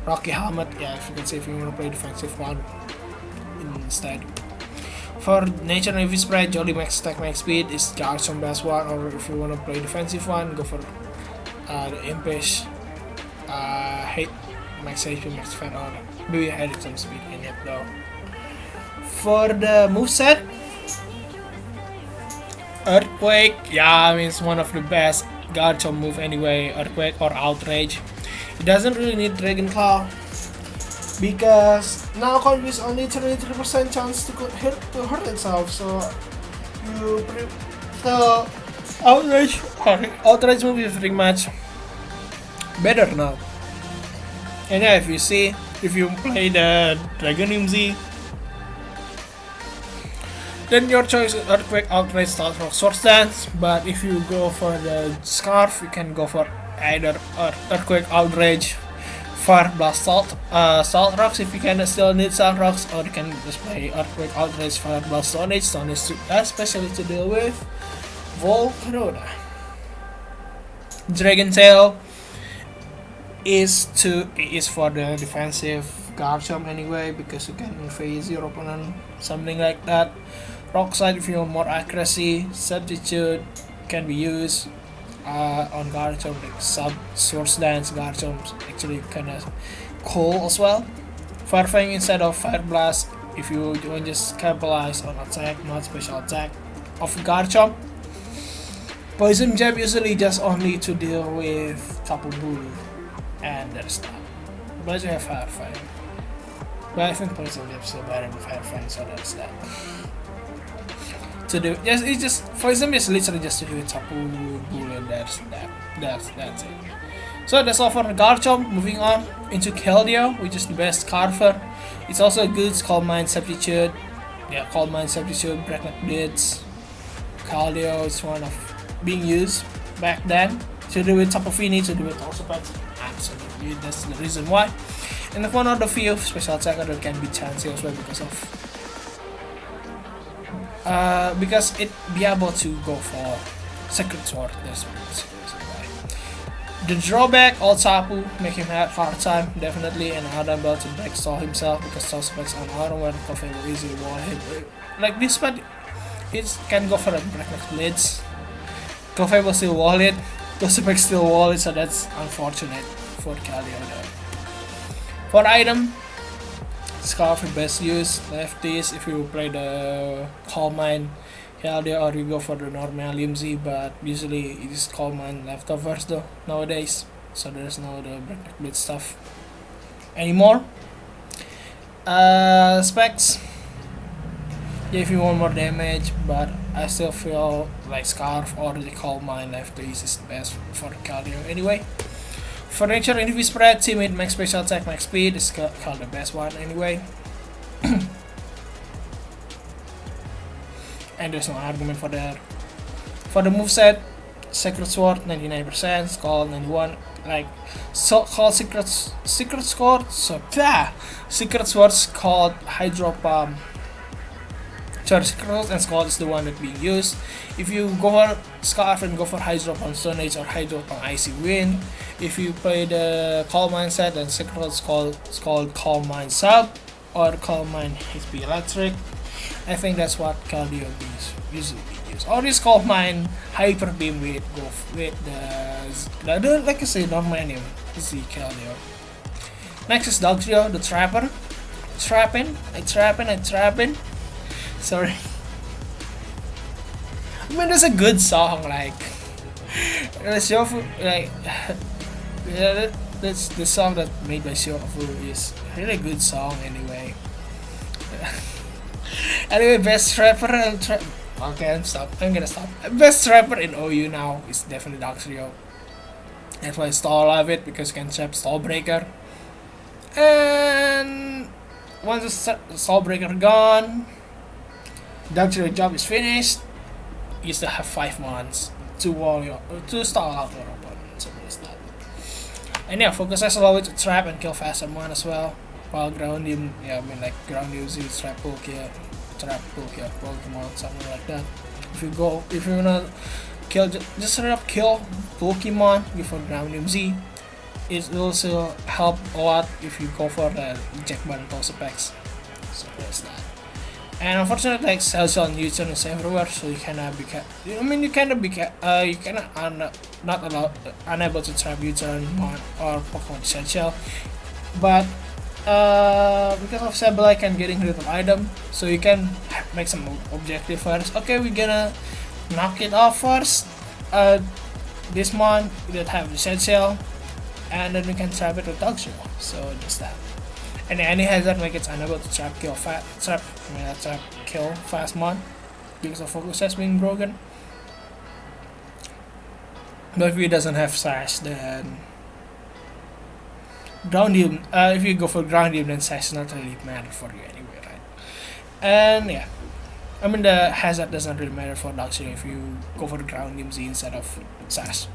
Rocky Helmet, yeah, if you can say if you want to play defensive one instead. For Nature Navy Spread, Jolly Max Attack Max Speed is Garchomp best one, or if you want to play defensive one, go for the Impish, Hate Max HP Max Defense, or maybe added some speed in it though. For the moveset, Earthquake, yeah, I mean it's one of the best Garchomp move anyway, Earthquake or Outrage. It doesn't really need Dragon Claw because now conveys only 33% chance to hurt itself, so the Outrage move is pretty much better now. And yeah, if you play the Dragonium Z, then your choice is Earthquake, Outrage, Stout Rock, Swords Dance. But if you go for the Scarf, you can go for either Earthquake, Outrage, Fire Blast, Salt Rocks if you can still need Salt Rocks, or you can just play Earthquake, Outrage, Fire Blast, Stone Age, especially to deal with Volcarona. Dragon Tail is for the defensive Garchomp anyway, because you can phase your opponent, something like that. Rock Slide if you want more accuracy. Substitute can be used on Garchomp, like Swords Dance. Garchomp's actually kinda cool as well. Fire Fang instead of Fire Blast if you want just capitalize on attack, not special attack. of Garchomp. Poison Jab usually just only to deal with Tapu Bulu and their stuff. But you have Fire Fire. But I think Poison Jab is still better than Fire Fire, so that's that. To do it's just Poison Jab is literally just to do with Tapu Bulu and that's that. That's it. So that's all for the Garchomp. Moving on into Keldeo, which is the best Carver. It's also a good Calm Mind Substitute. Yeah, Calm Mind Substitute, Breakneck Blitz. Keldeo is one of being used back then to do with Tapu Fini, to do with Toxapex. Absolutely, that's the reason why. And one of the few special attacker that can be Chansey as well because it be able to go for Sacred Sword. That's the reason why. The drawback, all Tapu make him have hard time definitely, and unable to break stall himself because Toxapex on auto when Coffee will easily wall him. Like this, but it can go for a Breakneck Blitz. Clefairy will still wall it, Toxapex still wall it, so that's unfortunate for Keldeo there. For item, Scarf is best use, lefties if you play the Calm Mind Keldeo, or you go for the normal Limsy, but usually it is Calm Mind leftovers though nowadays, so there's no the Breakneck Blitz stuff anymore. Specs, if you want more damage, but I still feel like Scarf or the Calm Mind lefties is the best for Keldeo anyway. For nature interview spread, timid, max special attack, max speed is called the best one anyway. And there's no argument for that. For the moveset, Sacred Sword 99%, Scald 91, like so called Secret Sword. So Secret Sword's called Hydro Palm. Secret and Scald is the one that being used. If you go for Scarf and go for Hydro Palm Stone Age or Hydro Palm Icy Wind. If you play the Calm Mind set, then Secret is called Calm Mind Sub or Calm Mind HP Electric. I think that's what Keldeo usually use. Or this Calm Mind Hyper Beam with the like I say normal name is the Keldeo. Next is Dugtrio, the Trapper. Trapping. Sorry. I mean, that's a good song. Like, yeah, that's the song that made by Shofu is a really good song anyway. Anyway, best trapper okay, I'm gonna stop. Best trapper in OU now is definitely Dugtrio. That's why Stall love it, because you can trap Stall Breaker. And once the Stall Breaker gone, Dugtrio job is finished. You still have 5 months to stall out your opponent. So there's that. And yeah, focus as allow it to trap and kill faster one as well. While ground him, ground usually trap pull kill Pokemon, something like that. If you wanna kill, just straight up kill Pokemon before ground him Z. It will also help a lot if you go for the Jack Button Toxapex. So there's that. And unfortunately, like Celsius and U-turn is everywhere, so you cannot unable to trap U-turn or Pokemon Celsius. But because of Sableye and getting rid of item, so you can make some objective first. Okay, we're gonna knock it off first. This month we don't have the Celsius, and then we can trap it with Dugtrio. So just that. And any hazard make it unable to trap kill fast mon because of focus has been broken. But if he doesn't have sash, then ground him. If you go for ground him, then sash not really matter for you anyway, right? And yeah, I mean the hazard doesn't really matter for Dugtrio if you go for the ground him Z instead of sash.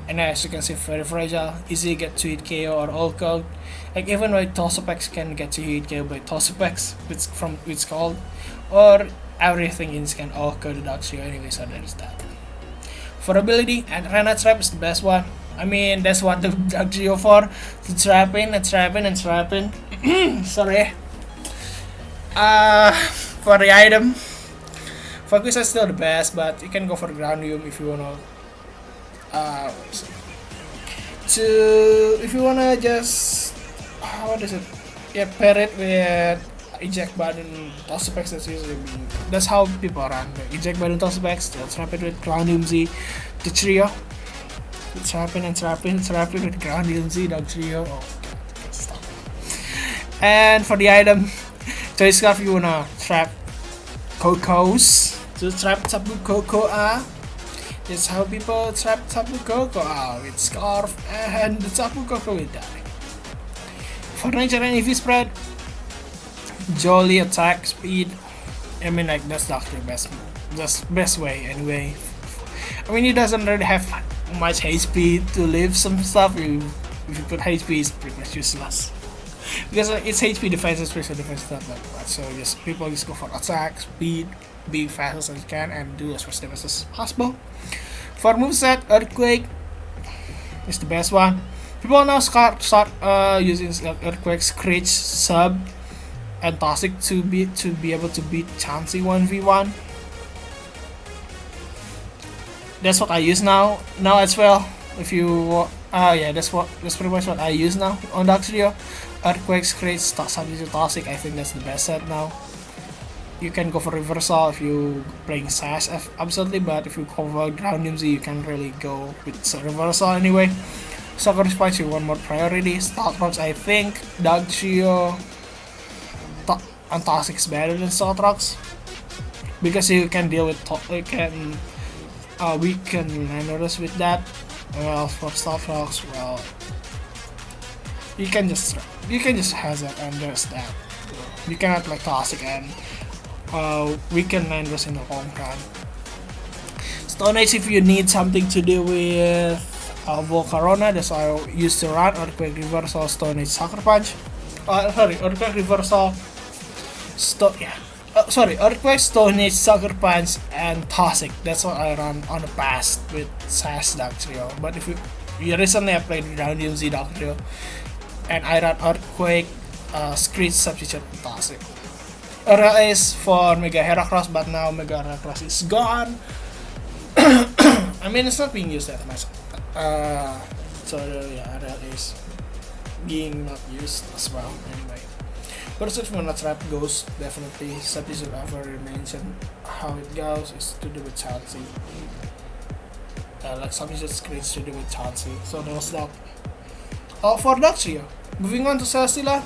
And as you can see, very fragile, easy get 2-hit KO or all code. Like even with Toxapex can get 2-hit KO by Toxapex, it's called, or everything in can all code the Dugtrio anyway. So there's that. For ability, and Arena Trap is the best one. I mean that's what the Dugtrio for, to trapping. Sorry. For the item, Focus is still the best, but you can go for Groundium if you wanna. If you wanna just what is it? Yeah, pair it with eject button toss specs. That's how people run. The eject button toss specs. Let's wrap it with ground UMZ, the trio. It's happening with ground UMZ, dog trio. Oh god, stop. And for the item, choice scarf, you wanna trap cocos. To trap tabu coco That's how people trap tabu coco with scarf, and the tabu coco will die. For nature and EV spread, jolly attack speed. I mean, like, that's not the best way anyway. I mean, he doesn't really have much HP to live some stuff. If you put HP, it's pretty much useless because it's HP defense, special defense, stuff like that. So people just go for attack speed, be fast as you can, and do as much damage as possible. For moveset, earthquake is the best one. People now start using earthquake, screech, sub, and toxic to be able to beat Chansey 1v1. That's what I use now as well. If you yeah, that's pretty much what I use now on Dark Trio. Earthquake, screech, substitute toxic. I think that's the best set now. You can go for reversal if you playing Sash absolutely, but if you go for ground UMZ, you can really go with reversal anyway. Soccer Punch, you want more priority. Stalk Rocks, I think Dark Trio and Toxic is better than Stalk Rocks because you can deal with weaken Landers with that. Well, for Stalk Rocks, well, you can just hazard and there's that. You cannot like Toxic and weaken Landers in the long run. Stone Age, if you need something to do with Volcarona, that's why I used to run Earthquake Reversal, Stone Age, Sucker Punch. Earthquake Reversal, Earthquake, Stone Age, Sucker Punch, and Toxic. That's what I run on the past with Sash Dark Trio. But if you recently I played Ground UMZ Dark Trio, and I run Earthquake, Screech, Substitute, and Toxic. RL is for Mega Heracross, but now Mega Heracross is gone. I mean, it's not being used that much. So yeah, RL is being not used as well anyway. But if you wanna trap Ghost, definitely Substitute I've already mentioned how it goes is to do with Chansey. Like Substitute Screech to do with Chansey. So there's that. For Dark Trio, moving on to Celesteela,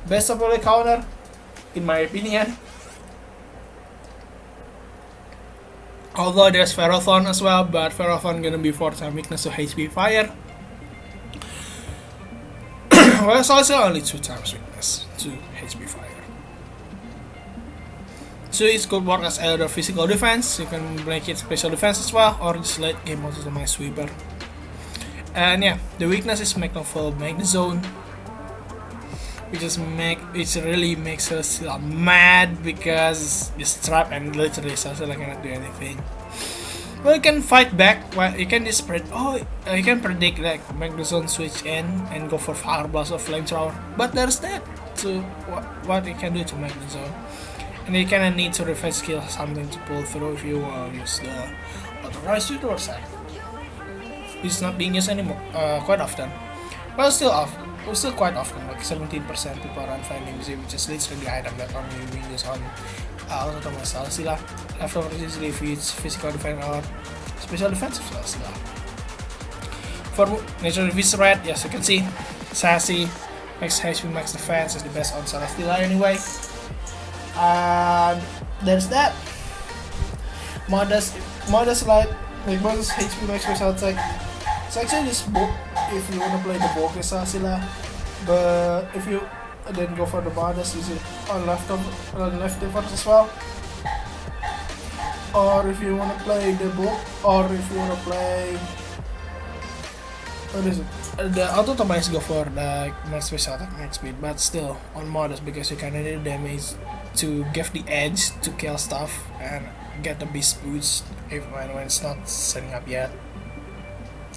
best of all counter, in my opinion. Although there's Ferrothorn as well, but Ferrothorn gonna be 4-time weakness to HP Fire. Well, it's also only 2 times weakness to HP Fire. So it could work as either physical defense, you can make it special defense as well, or just late game also to my sweeper. And yeah, the weakness is Magniful Magnet Zone, which really makes us mad because it's trapped and literally Celesteela cannot do anything. Well, you can fight back. Well, you can just you can predict like Magnet Zone switch in and go for Fire Blast or Flamethrower. But there's that. So what you can do to Magnet Zone, and you kinda need to refresh skill something to pull through if you use the authorized tutor side. It's not being used anymore quite often. Well, still quite often, like 17% people run Finding Museum, which is literally the item that only we use on Autonomous Celesteela. Leftovers usually feeds physical defense or special defense of Celesteela. For Nature Revis Red, yes, you can see Sassy, max HP, max defense is the best on Celesteela anyway. And there's that. Modest like bonus HP, max special attack. It's actually this book if you wanna play the bulk Celesteela, but if you then go for the bonus, use it on leftovers as well. Or if you wanna play the book, or if you wanna play the auto-automize, go for the max special attack, max speed, but still on modest because you can do damage to give the edge to kill stuff and get the beast boost when it's not setting up yet.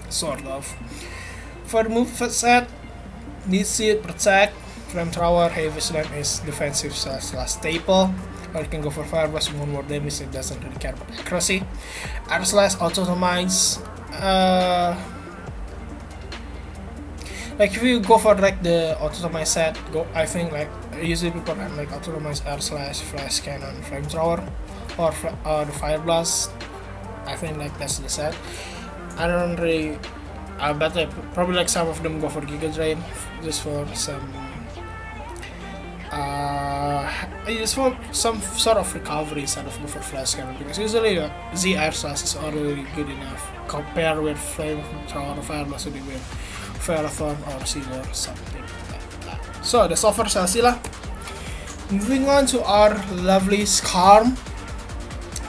Sort of. For the move set, Need Seed, Protect, Flamethrower, Heavy Vigilant is defensive / staple. Or you can go for Fire Blast, 1 more damage, it doesn't really care about accuracy. Air Slash, Auto-Automize. Like if you go for like the Auto-Automize set, I think like usually people can like autonomize R slash flash cannon flamethrower or the fire blast. I think like that's the set. I don't really. I bet probably like some of them go for Giga Drain just for some. Just for some sort of recovery instead of go for flash cannon, because usually Z air slash is already good enough compared with flamethrower or fire blast with Ferathon or Sealer or something like that. So that's all for Salsila. Moving on to our lovely Skarm,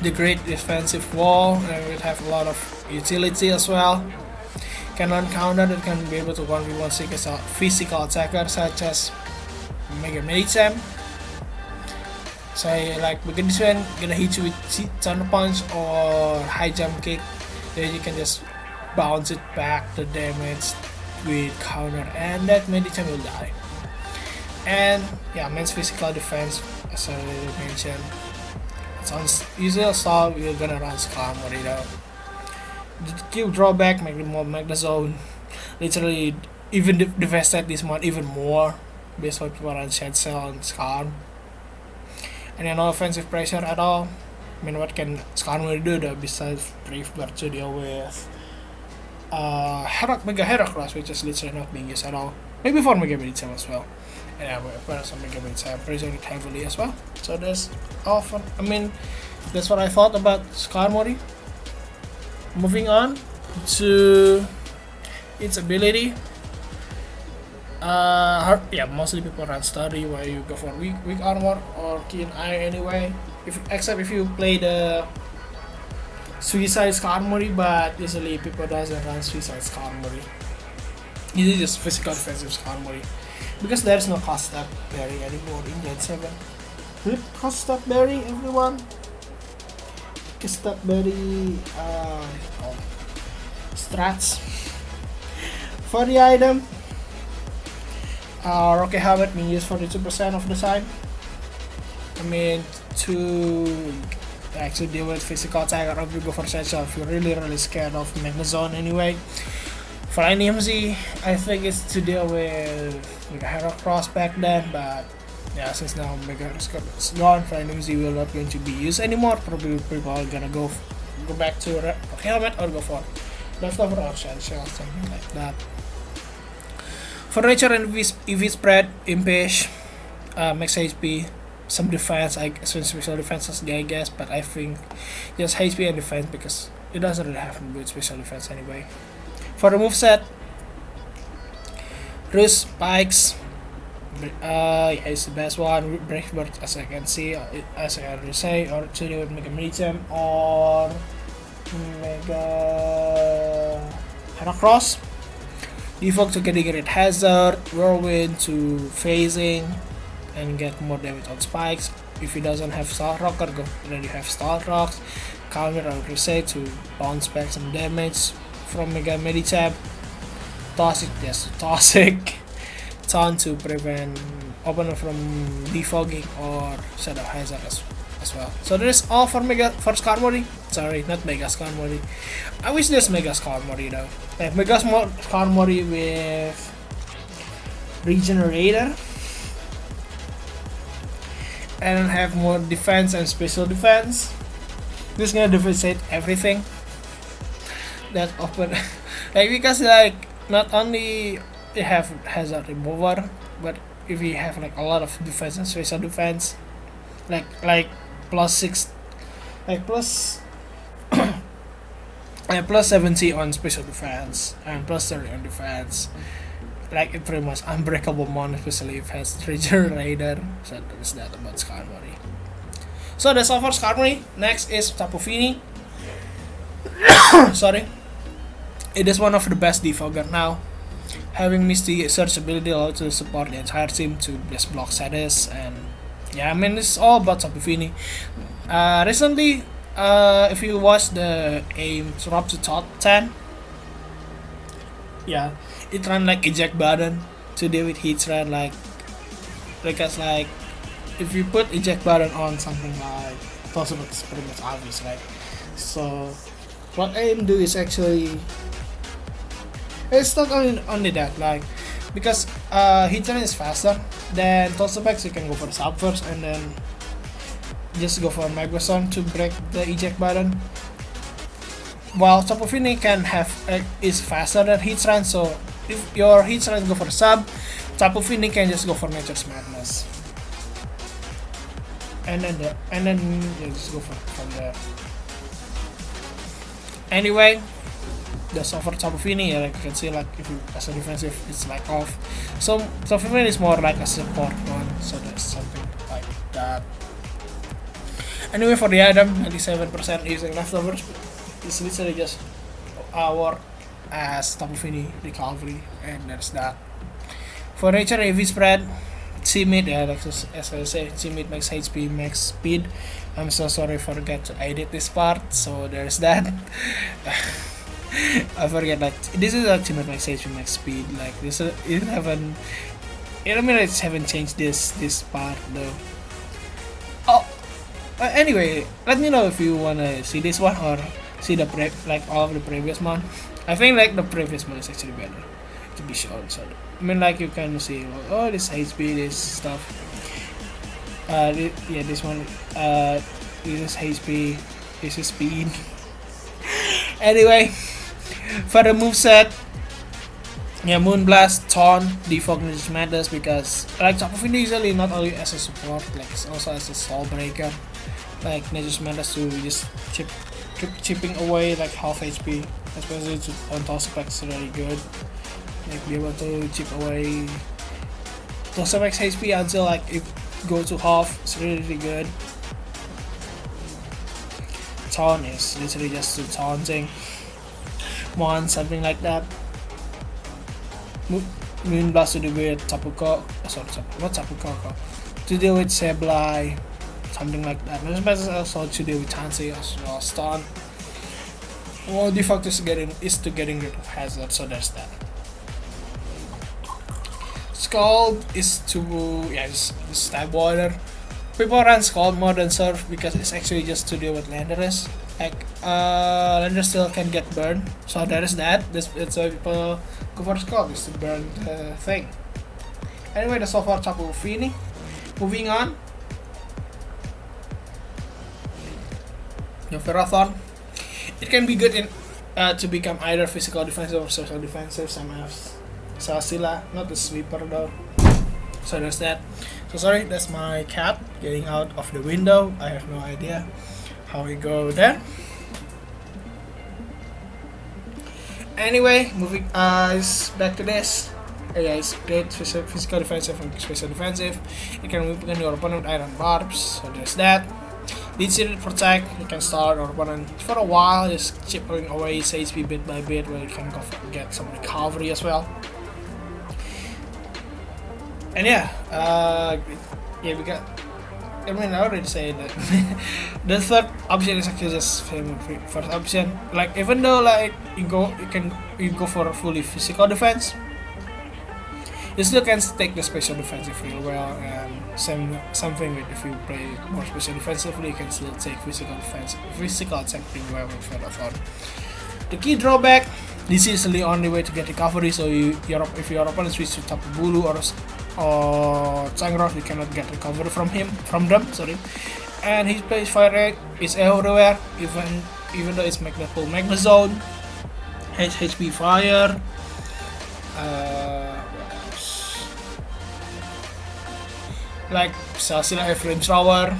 the great defensive wall, and it have a lot of utility as well. Cannon counter that can be able to 1v1 physical attacker such as Mega Medicham. So like begin this one, gonna hit you with Thunder Punch or high jump kick, then you can just bounce it back the damage with counter, and that Medicham will die. And yeah, mains physical defense, as I mentioned, it's on usual style. We're gonna run Skarm Morita. The kill drawback make the zone literally even devastate this mod even more based on people run Shed Cell and Skarm. And then no offensive pressure at all. I mean, what can Skarm really do though besides Brave Bird to deal with Mega Heracross, which is literally not being used at all. Maybe for Mega Medicham as well. And yeah, but some Mega Medicham pressure it heavily as well. So that's all for, I mean, that's what I thought about Skarm Mori. Moving on to its ability. Yeah, mostly people run study where you go for weak armor or keen eye anyway. Except if you play the Suicide Skarmory, but usually people doesn't run Suicide Skarmory. Usually just physical defensive Skarmory, because there's no cost up berry anymore in Gen 7. Cost up berry, everyone. Cost up berry strats for the item. Rocket Helmet being used 42% of the time. I mean, to actually deal with physical attack, or if you go for Satchel if you're really scared of Magnezone anyway. For NMZ, I think it's to deal with Mega Heracross back then, but yeah, since now Mega Heracross is gone, for NMZ will not going to be used anymore. Probably people are gonna go back to Rocket Helmet or go for Leftover or Satchel, something like that. For nature and EV spread, Impish, max HP, some defense, some special defenses, I guess, but I think just HP and defense because it doesn't really have good special defense anyway. For the moveset, Roost, Spikes, yeah, it's the best one. Brave Bird, as I can see, as I already say, or to do with Mega Medicham or Mega Heracross. Default to getting Great Hazard, Whirlwind to phasing, and get more damage on spikes. If he doesn't have Star Rocker, then you have Star Rocks. Counter or Reset to bounce back some damage from Mega Medicham. Toxic, yes, Toxic. Ton to prevent opponent from defogging or set up hazard as well. So that is all for Skarmory. Sorry, not Mega Skarmory. I wish there's Mega Skarmory though. Like Mega Skarmory with Regenerator, and have more defense and special defense. This is gonna devastate everything that open. Like, because like not only you have hazard remover, but if you have like a lot of defense and special defense, like plus 6, like plus and plus 70 on special defense and plus 30 on defense, like it pretty much unbreakable mon, especially if it has Regenerator. So that's that about Skarmory. So that's all for Skarmory. Next is Tapu Fini. Sorry, it is one of the best defogger now. Having Misty search ability allows to support the entire team to just block status, and yeah, I mean it's all about Tapu Fini. Recently, if you watch the aim drop to top 10, yeah, it ran like eject button to deal with hits, right? Like, because like if you put eject button on something like Toxapex, it's pretty much obvious, right? So what aim do is actually, it's not only that, like, because hit run is faster, Then Tosapex, you can go for the sub first, and then just go for Magazone to break the eject button. While Tapu Fini can have is faster than Heatran, so if your Heatran go for sub, Tapu Fini can just go for Nature's Madness, and then you just go from there. Anyway, that's all for Tapu Fini. Like you can see, like if you as a defensive, it's like off. So Tapu Fini is more like a support one, so there's something like that. Anyway, for the item, 97% using leftovers. It's literally just work as Tapu Fini recovery, and that's that. For nature AV spread, Timid, yeah, like as I say, Timid makes HP, makes speed. I'm so sorry, forget to edit this part, so there's that. I forget, like this is a Timid makes HP, makes speed. Like this, it haven't. I mean, it haven't changed this part though. Oh, anyway, let me know if you wanna see this one or see the like all of the previous one. I think like the previous one is actually better to be shown. So I mean, like you can see, oh, this HP, this stuff. Yeah, this one. This is HP. This is speed. Anyway, for the moveset, yeah, Moonblast, Taunt, Defog, Nature's Madness, because like Tapu Fini usually not only as a support, like it's also as a soul breaker. Like Nature's Madness to just keep chipping away like half HP, especially on Tosapex, really good. Like be able to chip away Tosapex HP until like it go to half. It's really good. Taunt is literally just to taunting one, something like that. Moonblast to deal with not Tapu Koko, to deal with Sableye, something like that. Nature's Madness also to deal with Chansey or Stun. Well, default is to getting rid of Hazard, so there's that. Scald is to just stab water. People run Scald more than Surf because it's actually just to deal with Landorus. Like Landorus still can get burned, so there is that. That's why people go for Scald, is to burn the thing. Anyway, that's all for Tapu Fini. Moving on, the Ferrothorn. It can be good in to become either physical defensive or social defensive, same as Salsila, not the sweeper though. So there's that. So sorry, that's my cat getting out of the window. I have no idea how we go there. Anyway, moving back to this. Yeah, it's great physical defensive and special defensive. You can weaken your opponent with iron barbs, so there's that. Lead Seated Protect, you can start your opponent for a while, just chipping away his HP bit by bit, where you can go get some recovery as well. And yeah, we got. I mean, I already said that the third option is actually just first option. Like even though like you go for a fully physical defense, you still can take the special defensive real well, and something with if you play more special defensively, you can still take physical attack pretty well with Ferrothorn. The key drawback, this is the only way to get recovery, so if your opponent switches to Tapu Bulu or Tangrowth, you cannot get recovery from them. Sorry, and his plays Fire Egg is everywhere, even though it's Magnezone, HP Fire. Like Salsila have Flamethrower,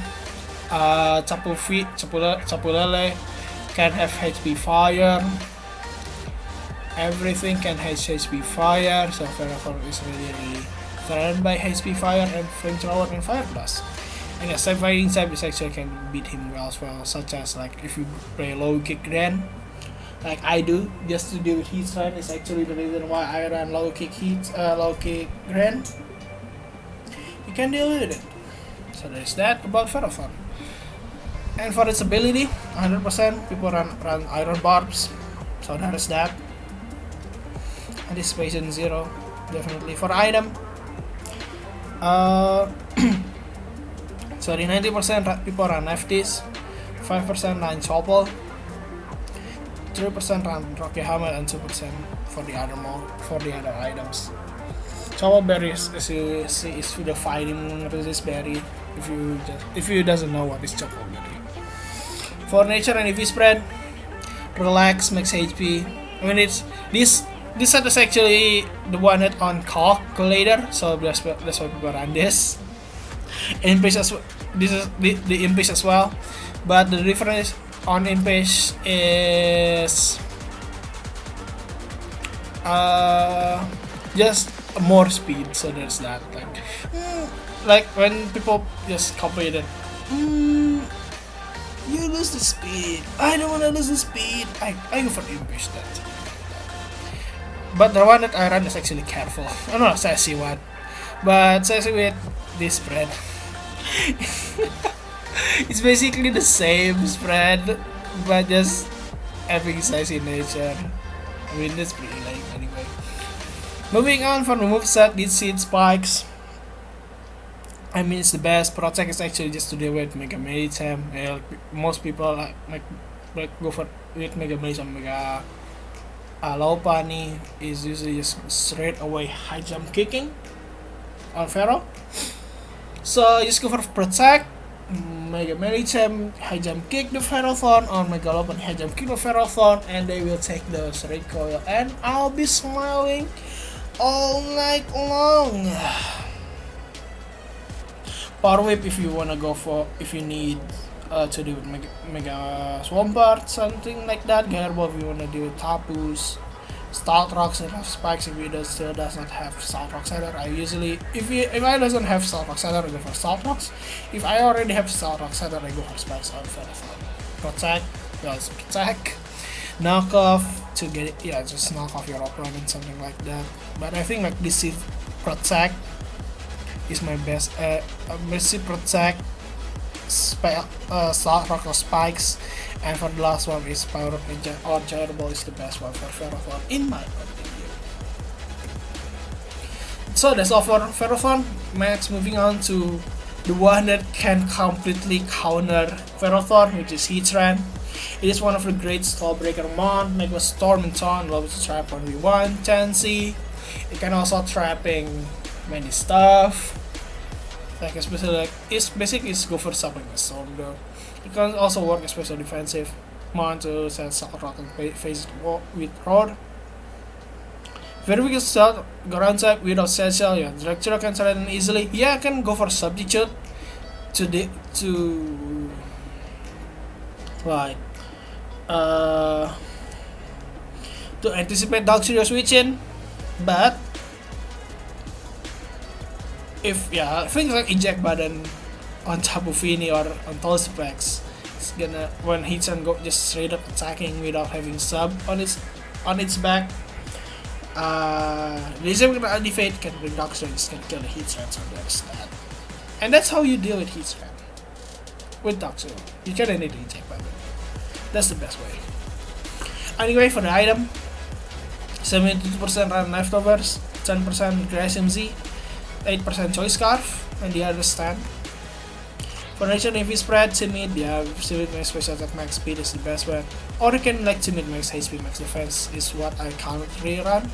Tapu Lele can have HP Fire. Everything can have HP Fire, so Ferrothorn is really threatened by HP Fire and Flamethrower and Fire Blast. And yeah, same fighting type is actually can beat him well as well, such as like if you play low kick Ren, like I do, just to deal with Heatran is actually the reason why I run low kick Ren. You can deal with it. So there's that about Ferrothorn. And for its ability, 100% people run Iron Barbs. So that is that. Anticipation 0, definitely. For item, sorry, 90% people run FTs, 5% run Chople, 3% run Rocky Hammer, and 2% for the other items. Choco berry is, as you see, is the fighting resist berry. If you doesn't know what is choco berry. For nature and EV spread, relax, max HP. I mean it's this set is actually the one that on calculator, so that's why people run this. Impage as well. This is the impage as well, but the difference on impage is just more speed. So there's that. Like when people just copy it, you lose the speed. I don't wanna lose the speed. I go for impage that. But the one that I run is actually careful. I don't know, sassy one, but sassy with this spread. It's basically the same spread, but just having sassy nature. I mean, that's pretty lame anyway. Moving on from the moveset, these seed spikes. I mean, it's the best. Protect is actually just to deal with Mega Meditem. Most people like go for with Mega Meditem, Mega low Pani is usually just straight away high jump kicking on Pharaoh. So just go for Protect, Mega Meditem, high jump kick the Pharaohthorn, or Mega low Pani high jump kick the Pharaohthorn, and they will take the straight coil, and I'll be smiling all night long. Power Whip if you wanna go for, if you need to do with Mega Swampert, something like that. Gerball if you wanna do with Tapus. Stout Rocks and have spikes if it still does not have Stout Rock Setter. I usually, if I doesn't have Stout Rock Setter, I go for Stout Rocks. If I already have Stout Rock Setter, I go for spikes on Pharaohthorn. Protect, just protect. Knock off to get it, yeah, just knock off your opponent, something like that. But I think like this is Protect is my best. Mercy Protect, Stout Rock or Spikes, and for the last one is Power Up or Gyreball is the best one for Pharaohthorn in my opinion. So that's all for Pharaohthorn. Next, moving on to the one that can completely counter Pharaohthorn, which is Heatran. It is one of the great Stallbreaker mon. Mega Storm and Taunt loves to trap 1v1, Chansey. It can also trapping many stuff. Like especially like it's basically go for something with Storm though. It can also work especially defensive. Mon to send Salt Rock and face it with Roar. Very weak start, ground type without Set Shell, yeah. Director can threaten easily. Yeah, I can go for Substitute to like to anticipate Darkseer switch in, but if I think like Eject Button on Tapu Fini or on Toxapex, it's gonna when Heatran go just straight up attacking without having sub on its back. The same gonna activate can bring Darkseer, it's gonna kill the Heatran, so there's that. And that's how you deal with Heatran. With Darkseer, you kinda need to Eject Button. That's the best way. Anyway, for the item, 72% run leftovers, 10% Grass MZ, 8% Choice Scarf, and the other stand. For nature, if you spread timid, timid max special attack max speed is the best one. Or you can like timid max HP max defense is what I currently run.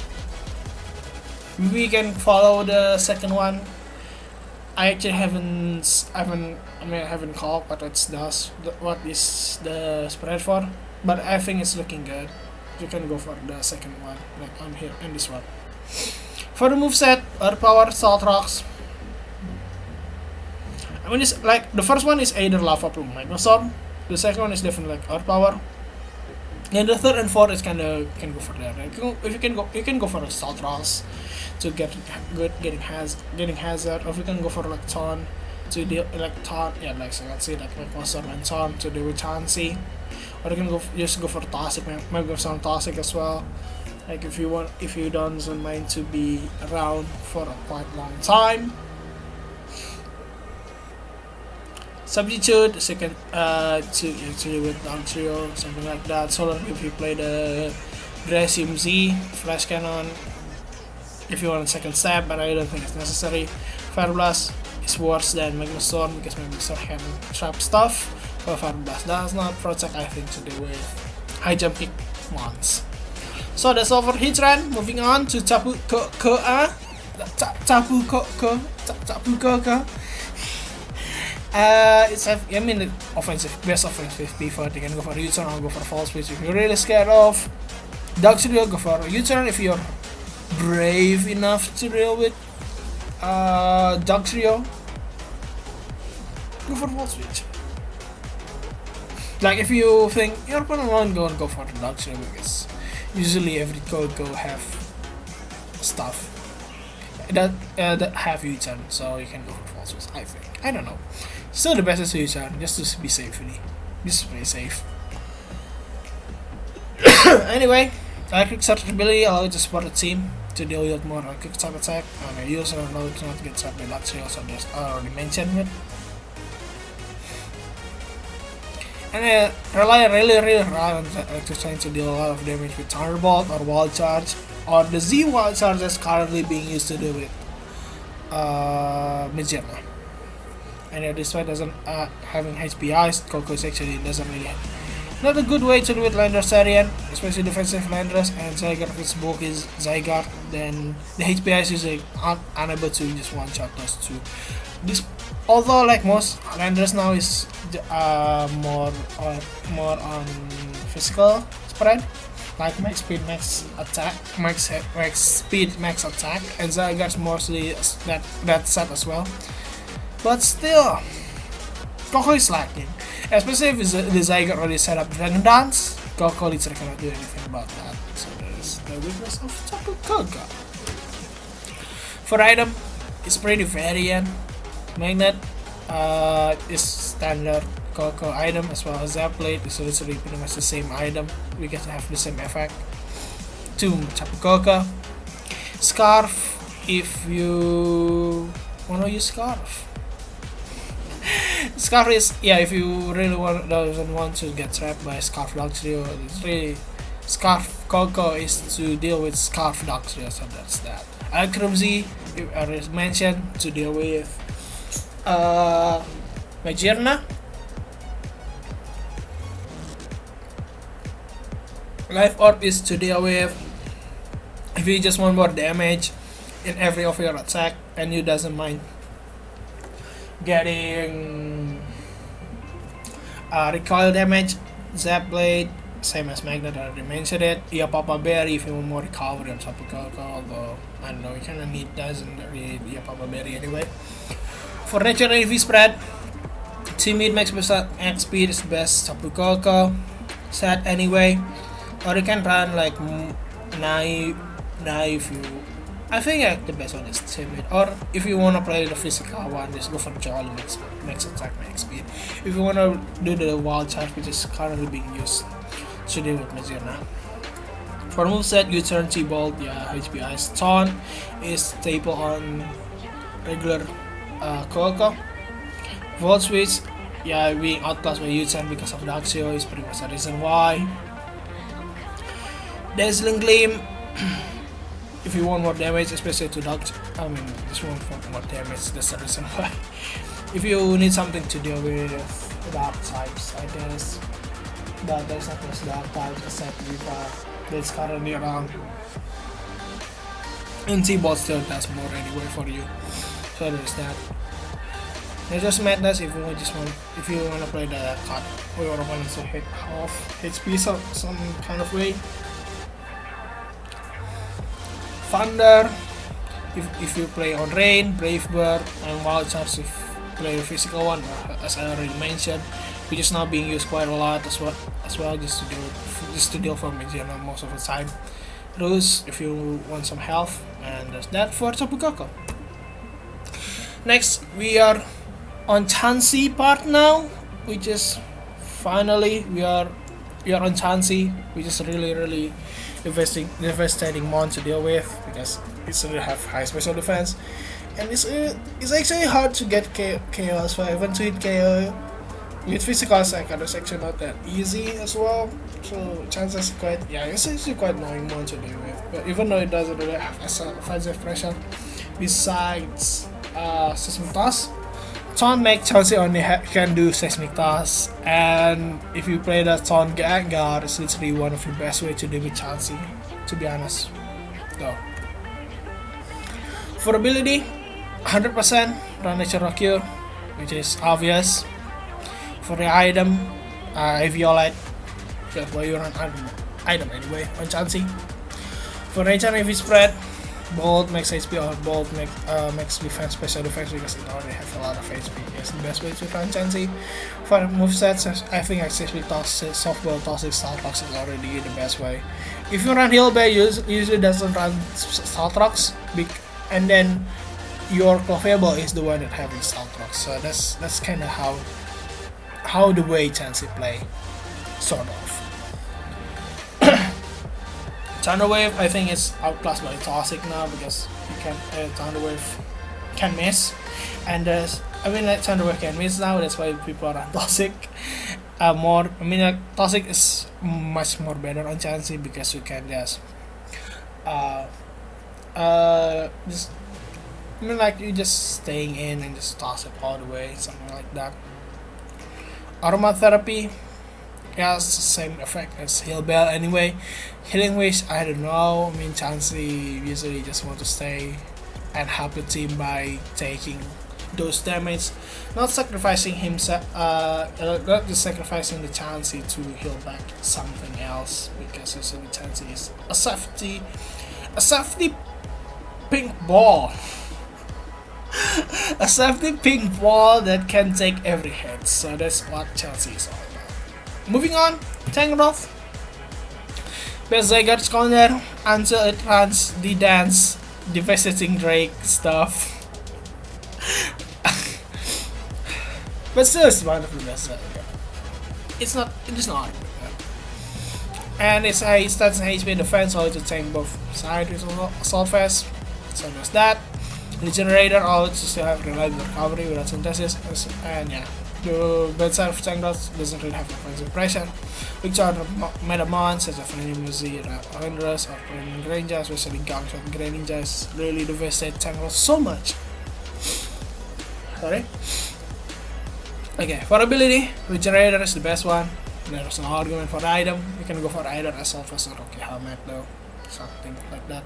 We can follow the second one. I actually haven't called what it does, what is the spread for, but I think it's looking good. You can go for the second one, like I'm here in this one. For the moveset, Earth Power, Salt Rocks. I mean, it's like the first one is either Lava Plume, Microstorm. The second one is definitely like Earth Power. And the third and fourth is kind of can go for that. If you can go for a Salt Rocks to get good getting hazard, or if you can go for like Taunt to deal like Taunt, yeah, like so let's say like Microstorm and Taunt to deal with Chansey. Or you can just go for Toxic, maybe some Toxic as well. Like if you don't mind to be around for a quite long time. Substitute, second to actually with Down Trio, something like that. Solar if you play the Gracium Z, Flash Cannon if you want a second stab, but I don't think it's necessary. Fire Blast is worse than Magma Storm because Magma Storm can trap stuff, but Fire Blast does not protect, I think, to do with high jump kick mons. So that's all for Heatran. Moving on to Tapu Koa. Tapu Koko. I mean, the best offensive pivot. You can go for U-turn or go for false switch. If you're really scared of Dugtrio, go for U-turn. If you're brave enough to deal with Dugtrio, go for false switch. Like if you think your opponent won't go for the Dugtrio, because usually every Koko have stuff that have U-turn, so you can go for false switch. I think. I don't know. Still, the best is U-turn, just to be safe, really. Just to play safe. Anyway, quick search ability allows you to support a team to deal with more quick type attack. And a user knows not to get shot by Dugtrio, so just already mentioned it. And really rely on trying to deal a lot of damage with Thunderbolt or Wild Charge, or the Z Wild Charge that's currently being used to deal with Magearna. And despite doesn't having HPIs, Koko actually doesn't really not a good way to do with Landers Sarian, especially defensive Landers, and Zygarde if it's bulky Zygarde, then the HPI is usually unable to just one shot those two. Although like most Landers now is more on physical spread, like max speed, max attack, max speed, max attack, and Zygarde's mostly that set as well. But still, Koko is lacking. Especially if the Zygarde already set up Dragon Dance, Koko literally cannot do anything about that. So that is the weakness of Tapu Koko. For item, it's pretty variant. Magnet is standard Koko item, as well as Zapblade is literally pretty much the same item. We get to have the same effect. 2 Tapu Koko. Scarf, if you wanna use Scarf. Scarf is, if you really doesn't want to get trapped by Scarf Dugtrio, it's really Scarf Koko is to deal with Scarf Dugtrio, so that's that. Alcremzy, as mentioned, to deal with Magearna. Life Orb is to deal with if you just want more damage in every of your attack and you doesn't mind getting recoil damage. Zapblade, same as Magnet, I already mentioned it. Papa Berry if you want more recovery on Tapu Koko, although I don't know, you kinda doesn't really Papa Berry anyway. For nature AV spread, Timid max speed is the best Tapu Koko set anyway. Or you can run like Naive if you. I think the best one is Timid. Or if you wanna play the physical one, just go for Jolly max attack, max speed. If you wanna do the Wild Charge, which is currently being used to deal with Magearna. For moveset, U-turn, T-Bolt, HPI Stun is staple on regular Koko. Volt Switch, being outclassed by U-turn because of Dugtrio is pretty much the reason why. Dazzling Gleam, if you want more damage, especially to just want more damage, that's the reason why. If you need something to deal with dark types, I guess, but there's not much dark types except Viva that's currently around. And T-Bot still does more anyway for you, so there's that. Nature's Madness if you want to play the card or your opponent to hit half HP some kind of way. Thunder if you play on Rain, Brave Bird, and Wild Charge if you play a physical one, as I already mentioned, which is now being used quite a lot as well just to deal for Magearna most of the time. Ruse if you want some health, and that's that for Tapu Koko. Next we are on Chansey part now, which is finally we are on Chansey, which is really devastating mon to deal with because it really have high special defense, and it's actually hard to get KO as well. Even to hit KO with physical attack, it's actually not that easy as well. So chances it's actually quite annoying mon to deal with. But even though it doesn't really have offensive pressure, besides Seismic Toss, Taunt make Chansey only can do Seismic Toss, and if you play that Taunt Gengar, it's literally one of the best way to deal with Chansey, to be honest. Though For ability, 100% run natural cure, which is obvious. For the item, Violite, just why you run item anyway on Chansey. For nature heavy spread, Bolt makes HP or Bolt makes defense special defense because it already has a lot of HP. It's the best way to run Chansey. For movesets, I think accessibility toxic, softball toxic, salt rocks is already the best way. If you run Heal Bay, usually doesn't run salt rocks, and then your Clefable is the one that having salt rocks. So that's kind of how the way Chansey play, sort of. Thunder Wave, I think it's outclassed by Toxic now because you can Thunder Wave can miss, and like Thunder Wave can miss now. That's why people are on Toxic. Toxic is much more better on Chansey because you can just you just staying in and just toss it all the way, something like that. Aromatherapy, yeah, it's the same effect as Heal Bell anyway. Healing Wish, I don't know. Chansey usually just want to stay and help the team by taking those damage, not sacrificing himself, not just sacrificing the Chansey to heal back something else, because usually Chansey is a safety pink ball. A safety pink ball that can take every hit, so that's what Chansey is all about. Moving on, Tangrowth. Best Zygarde's counter until it runs the dance, devastating Drake stuff. But still, it's one of the best Zygarde. It is not. And its high stats and HP defense, so to tank both sides with Assault Vest. So there's that. Regenerator, all to still have reliable recovery without synthesis, and yeah. The bad side of Tangrowth doesn't really have offensive pressure, which are the Metamon, such as Muzi, Rendress, or Greninja, especially Gangshot Greninja is really devastate Tangrowth so much. Sorry. Okay, for ability, Regenerator is the best one. There's no argument for the item. You can go for either Assault Vest or Rocky Helmet though, something like that.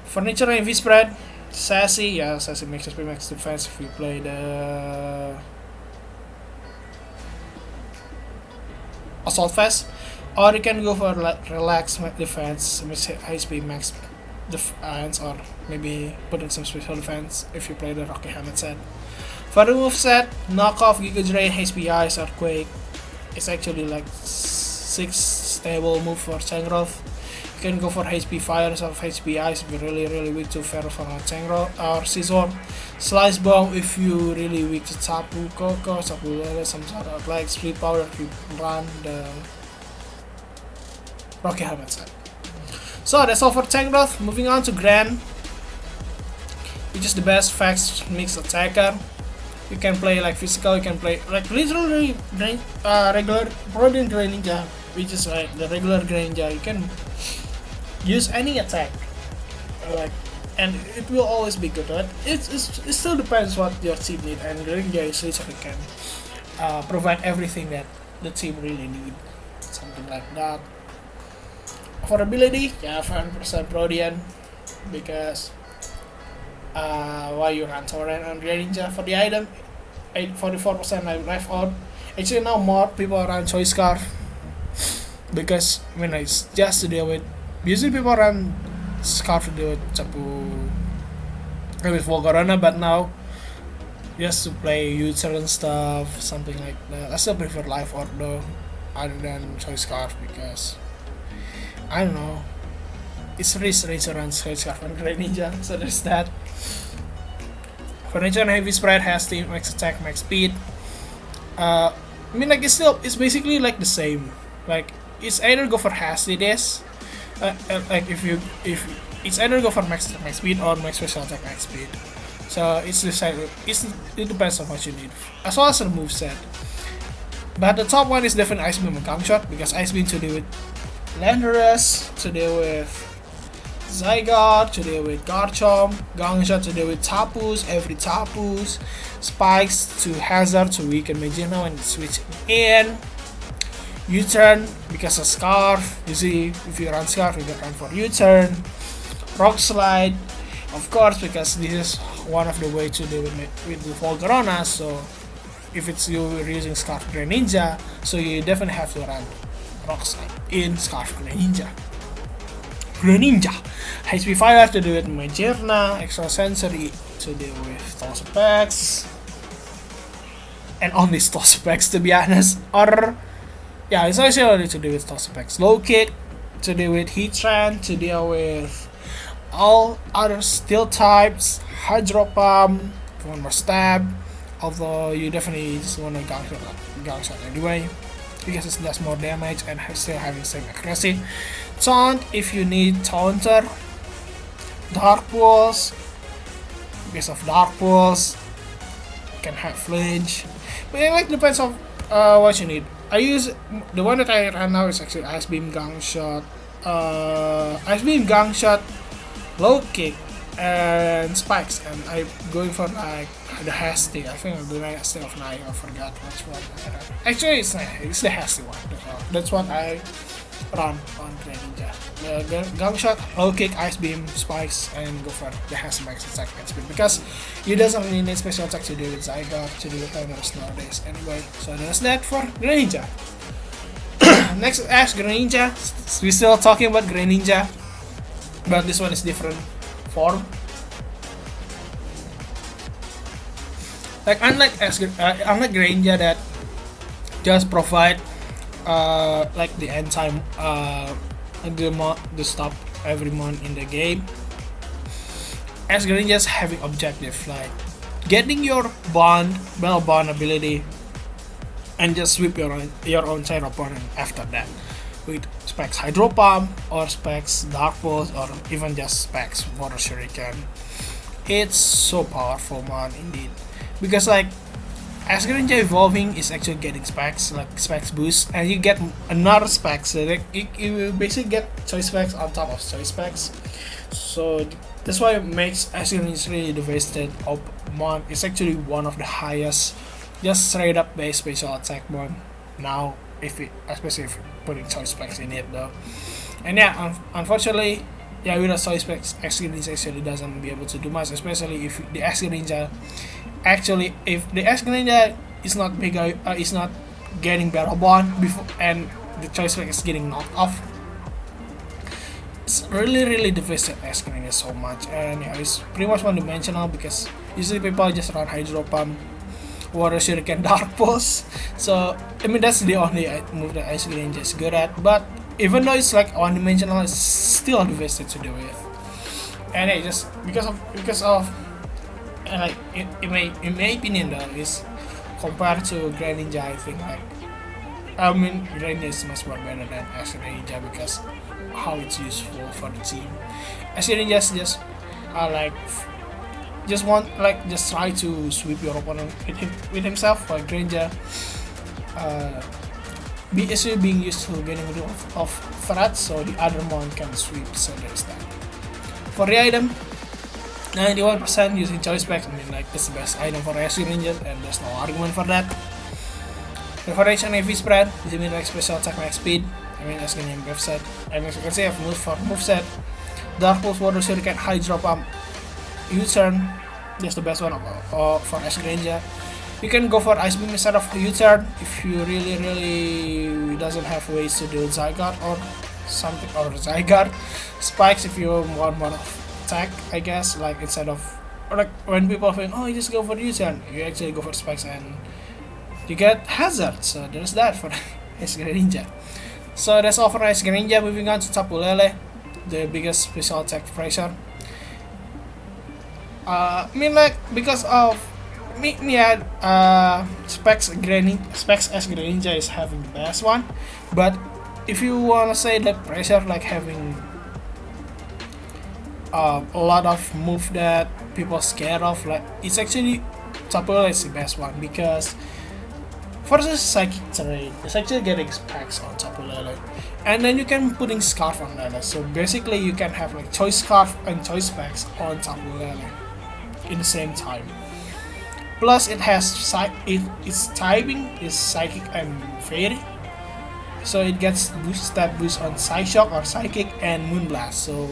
For nature and V spread, Sassy, yeah, Sassy makes SP max defense if you play the Assault Vest, or you can go for Relax defense, which HP max defense, or maybe put in some special defense if you play the Rocky Helmet set. For the move set, knockoff Giga Drain, HP Ice, Earthquake. It's actually like 6 stable move for Tangrowth. You can go for HP Fire or HP Ice if you're really weak to Ferrophone or Tangrowth, or Scizor. Slice Bomb if you really weak to Tapu Koko, Tapu Lele, some sort of like Split Power if you run the Rocky Helmet set. So that's all for Tangrowth. Moving on to Gran, which is the best fast mix attacker. You can play like physical, you can play like literally regular Protein Greninja, which is like the regular Greninja. You can use any attack, and it will always be good. Right? It still depends what your team need, and Greninja is literally can provide everything that the team really need, something like that. For ability, yeah, 100% Protean, because why you run Torrent on Greninja. For the item, 44% I left out. Actually now more people run Choice Scarf, because when it's just to deal with, usually people run Scarf to deal with Tapu with Volcarona, but now just to play U-turn stuff, something like that. I still prefer Life Orb though, other than Choice Scarf, because I don't know, it's risky to run Choice Scarf on Greninja, so there's that. For nature and heavy spread has the max attack, max speed. It's basically like the same. Like it's either go for Hastides, if it's either go for max speed or max special attack, max speed. So it's decided. It depends on what you need, as well as the move set. But the top one is definitely Ice Beam and Gong Shot, because Ice Beam to deal with Landorus, to deal with Zygarde, to deal with Garchomp, Gong Shot to deal with Tapus, every Tapus, Spikes to Hazard to weaken Magino and switch in, U-turn because of Scarf, you see if you run Scarf you can run for U-turn, Rock Slide, Of course, because this is one of the way to deal with the Volcarona, so if it's you're using Scarf Greninja, so you definitely have to run Rock Slide in Scarf Greninja. HP Fire to do with Magearna, Extra Sensory to deal with Toxapex, and only Toxapex to be honest, or yeah, it's only to deal with Toxapex. Low Kick to deal with Heatran, to deal with all other Steel types, Hydro Pump, one more Stab, although you definitely just want to Gang Shot anyway, because it does more damage and still having same accuracy. Taunt if you need Taunter. Dark Pulse, because of Dark Pulse, you can have Flinch, but it like depends on what you need. I use the one that I run now is actually Ice Beam, Gang Shot, Low Kick, and Spikes, and I'm going for like the Hasty. I think I'm doing Hasty of 9. I forgot which one I run. Actually, it's the Hasty one. That's what I run on Greninja. Gang Shot, Low Kick, Ice Beam, Spikes, and go for the Hasty Max attack speed, because you doesn't really need special attack to do with Zygarde, to do with Hynos nowadays anyway. So that's that for Greninja. Next, Ash Greninja. We're still talking about Greninja, but this one is different form. Like unlike Greninja that just provide like the end time the stop every month in the game, Ash Greninja is having objective like getting your Battle Bond ability and just sweep your own entire opponent after that with Specs Hydro Pump or Specs Dark Pulse or even just Specs Water Shuriken. It's so powerful, man, indeed, because like Ash Greninja evolving is actually getting Specs, like Specs boost, and you get another Specs, so like you basically get Choice Specs on top of Choice Specs. So that's why it makes Ash Greninja really devastated of Mon. It's actually one of the highest just straight up base special attack Mon now, especially if you're putting Choice Specs in it though. And yeah, unfortunately, yeah, with the Choice Specs, Ash Greninja actually doesn't be able to do much, especially if the Ash Greninja is not is not getting Battle Bond before and the Choice Spec is getting knocked off. It's really devastated Ash Greninja so much, and yeah, it's pretty much one dimensional because usually people just run Hydro Pump, Water Shuriken, Dark Pulse. So I mean that's the only move that Ash Greninja is good at, but even though it's like one dimensional, it's still devastated to deal with. And yeah, just because of and like in my opinion though, is compared to Greninja, I think like Greninja is much more better than Ash Greninja because how it's useful for the team. Ash Greninja just try to sweep your opponent with himself, while Greninja being used to getting rid of threats, so the other one can sweep. So there's that. For the item, 91% using Choice Specs. I mean, like, it's the best item for Ash Greninja, and there's no argument for that. Preparation AV Spread, this means like special attack max speed. I mean, Ash Greninja moveset. And as you can see, I have moveset. Dark Pulse, Water Shuriken, Hydro Pump, U-Turn. That's the best one for Ash Greninja. You can go for Ice Beam instead of U-Turn if you really doesn't have ways to deal Zygarde or something, or Zygarde. Spikes if you want more attack, I guess, like instead of, or like when people think, oh, you just go for U-Turn, you actually go for Spikes and you get Hazard. So there's that for Ash Greninja. So that's all for Ash Greninja. Moving on to Tapu Lele, the biggest special attack pressure. I mean, like, because of Specs Ash Greninja is having the best one, but if you wanna say that pressure, like having a lot of move that people scared of, like it's actually Tapu Lele is the best one, because first is Psychic Terrain, it's actually getting Specs on Tapu Lele, and then you can putting Scarf on Lele, so basically you can have like Choice Scarf and Choice Specs on Tapu Lele in the same time. Plus it has its typing is Psychic and Fairy, so it gets stat boost on Psyshock or Psychic and Moonblast. So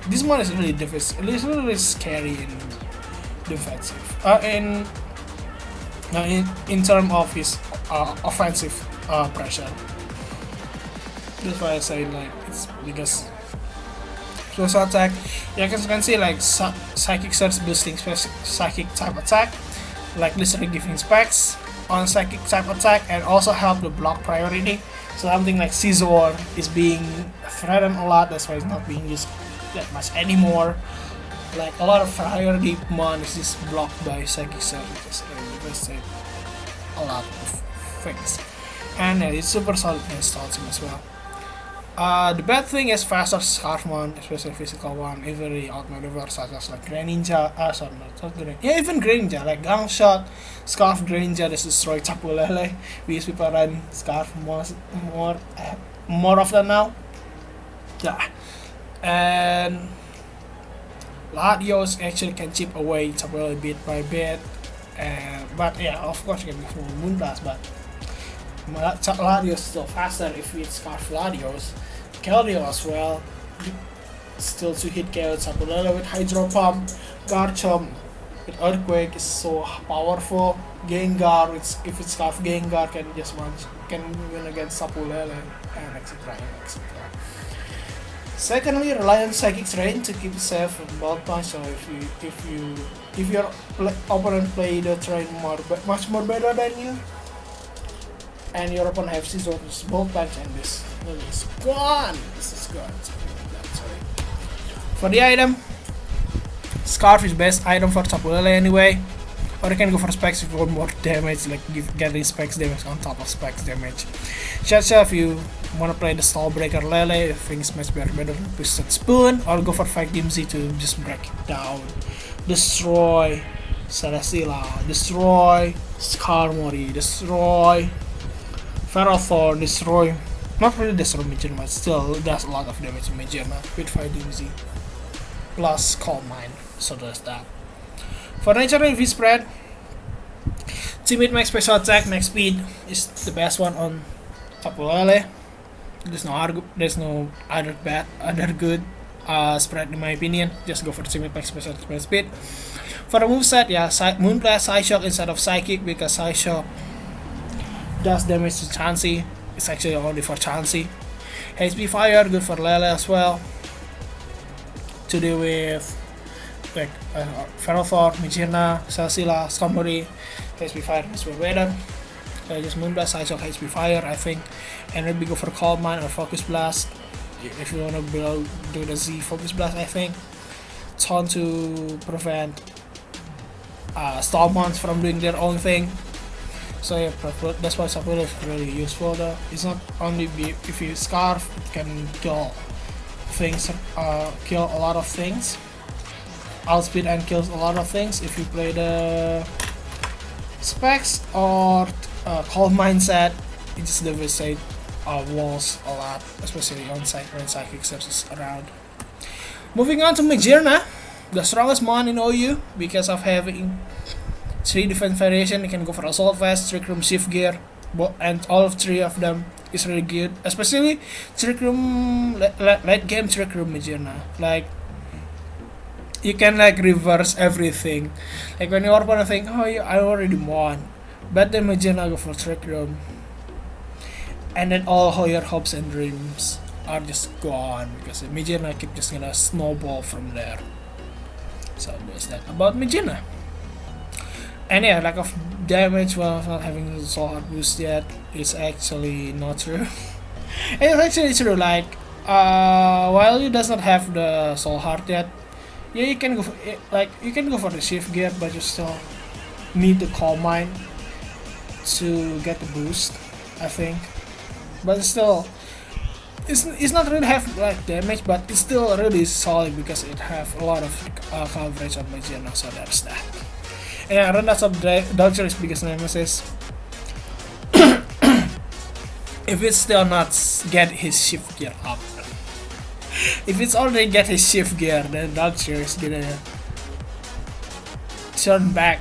this one is really difficult. It's really scary in defensive. In terms of his offensive pressure. That's why I say like it's because special attack. Yeah, you can see like psychic surge boosting psychic type attack, like literally giving specs on psychic type attack, and also help the block priority. So something like Scizor is being threatened a lot. That's why it's not being used that much anymore. Like a lot of priority mon is just blocked by psychic surge. Because a lot of things, and it's super solid against Dodging as well. The bad thing is faster Scarfmon, especially physical one, is very outmaneuver, such as like Greninja, even Greninja, like Gang Shot, Scarf Greninja, this destroy Chapulele, because people run Scarf more often now. Yeah, and Latios actually can chip away Chapulele bit by bit, but yeah, of course you can use more Moonblast, but Latios is still faster if it's Scarf Latios. Keldeo as well, still to hit KO Chapulele with Hydro Pump. Garchomp with Earthquake is so powerful. Gengar, if it's Scarf Gengar, can win against Chapulele, and etc. Secondly, rely on Psychic's range to keep safe from Bolt Punch. So if your opponent play the terrain much more better than you, and your opponent have Scizor's Bolt Punch, and this is gone. This is gone. For the item, Scarf is best item for Chapulele anyway. Or you can go for Specs if you want more damage, like getting Specs damage on top of Specs damage. Shacha if you want to play the Stall Breaker Lele, I think it's much better than Twisted Spoon. Or go for Fight DMZ to just break it down. Destroy Sarasila, destroy Skarmory, destroy Ferrothorn, destroy. Not really destroy Magearna, but still does a lot of damage to Magearna with 5 DMZ. Plus Calm Mind, so there's that. For Nature and V-Spread, Timid Max Special Attack, Max Speed is the best one on Chapulele. There's no other good spread in my opinion. Just go for Timid Max Special Attack, Max Speed. For the moveset, yeah, Moonblast, Psyshock instead of Psychic, because Psyshock does damage to Chansey. It's actually only for Chansey. HP Fire, good for Lele as well. To deal with like Ferrothorn, Magearna, Salsila, Skarmory. HP Fire is way better. So just Moonblast, Psyshock, HP Fire, I think. And maybe go for Calm Mind or Focus Blast. If you want to do the Z Focus Blast, I think. It's on to prevent Stormons from doing their own thing. So yeah, that's why Chapulele is really useful though. It's not only if you Scarf, it can kill things, kill a lot of things. Outspeed and kills a lot of things. If you play the Specs or Calm Mindset, it just devastate walls a lot, especially on site when Psychic Surge is around. Moving on to Magearna, the strongest mon in OU because of having 3 different variations. You can go for Assault Vest, Trick Room, Shift Gear, and all of 3 of them is really good. Especially Trick Room, late game Trick Room Magearna. Like, you can like reverse everything. Like when your opponent think, oh yeah, I already won, but then Magearna go for Trick Room, and then all your hopes and dreams are just gone because Magearna keep just gonna snowball from there. So there's that about Magearna. And yeah, lack of damage while not having the Soul Heart boost yet is actually not true. It's actually true, like while you does not have the Soul Heart yet, yeah, you can go for the Shift Gear, but you still need the Calm Mind to get the boost, I think. But still, it's not really have like damage, but it's still really solid because it have a lot of coverage on Magearna, so that's that. And yeah, Rendas of Dodger is biggest nemesis. If it's still not get his Shift Gear up. If it's already get his Shift Gear, then Dodger is gonna turn back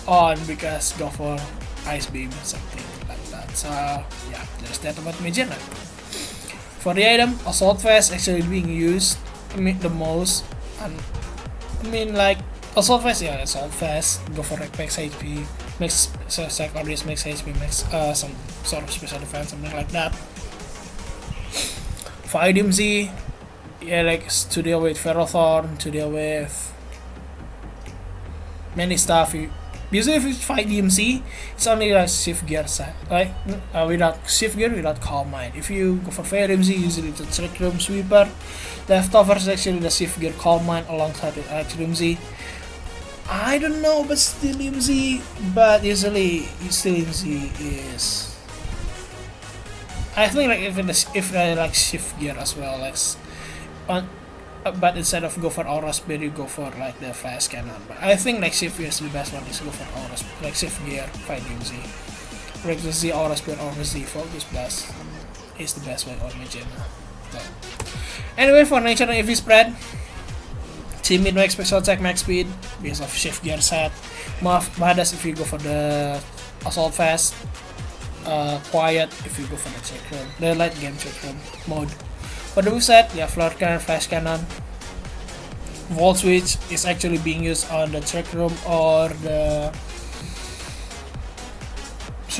on because go for Ice Beam or something like that. So yeah, there's that about Magearna. For the item, Assault Vest actually being used I mean the most, and I mean like assault fast, yeah, assault fast. Go for like max HP, max sack audience, max HP, max some sort of special defense, something like that. For IDMZ, yeah, like to deal with Ferrothorn, to deal with many stuff. Usually if you fight DMC, it's only like shift gear set, right? Without shift gear, without calm mind. If you go for fair DMC, usually it's a trick room sweeper. Leftover is actually the shift gear calm mind alongside with DMC. I don't know, but still DMC. But usually, still DMC is. I think like if I like shift gear as well, like on. But instead of go for aura spear, you go for like the flash cannon. But I think like shift gear is the best one. Is go for aura spear, like shift gear fighting Z. Like the Z aura spear or the Z focus blast is the best way on Magena. So. Anyway, for nature and EV spread, timid max special attack max speed because of shift gear set. Badass if you go for the assault fast. Quiet if you go for the check room, the light game check room mode. For the moveset, yeah, floor cannon, flash cannon. Volt switch is actually being used on the trick room or the what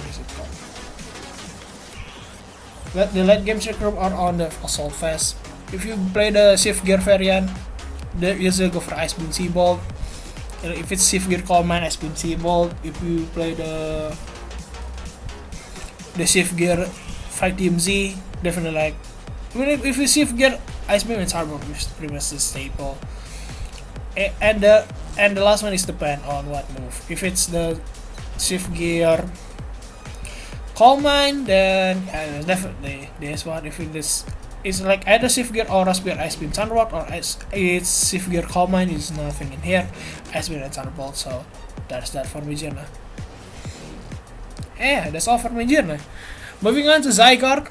is it called? The late game trick room or on the assault fast. If you play the shift gear variant, they usually go for ice beam T-bolt. If it's shift gear calm mind, ice beam T-bolt. If you play the shift gear fight DMZ, definitely like. I mean, if you shift gear ice beam and turbo, pretty much the staple. And the last one is depend on what move. If it's the shift gear calm mind, then definitely this one. If it's like either shift gear aura spear ice beam thunderbolt, or it's shift gear calm mind, is nothing in here, ice beam and thunderbolt. So that's that for Magena. Yeah, that's all for Magena. Moving on to Zygarde,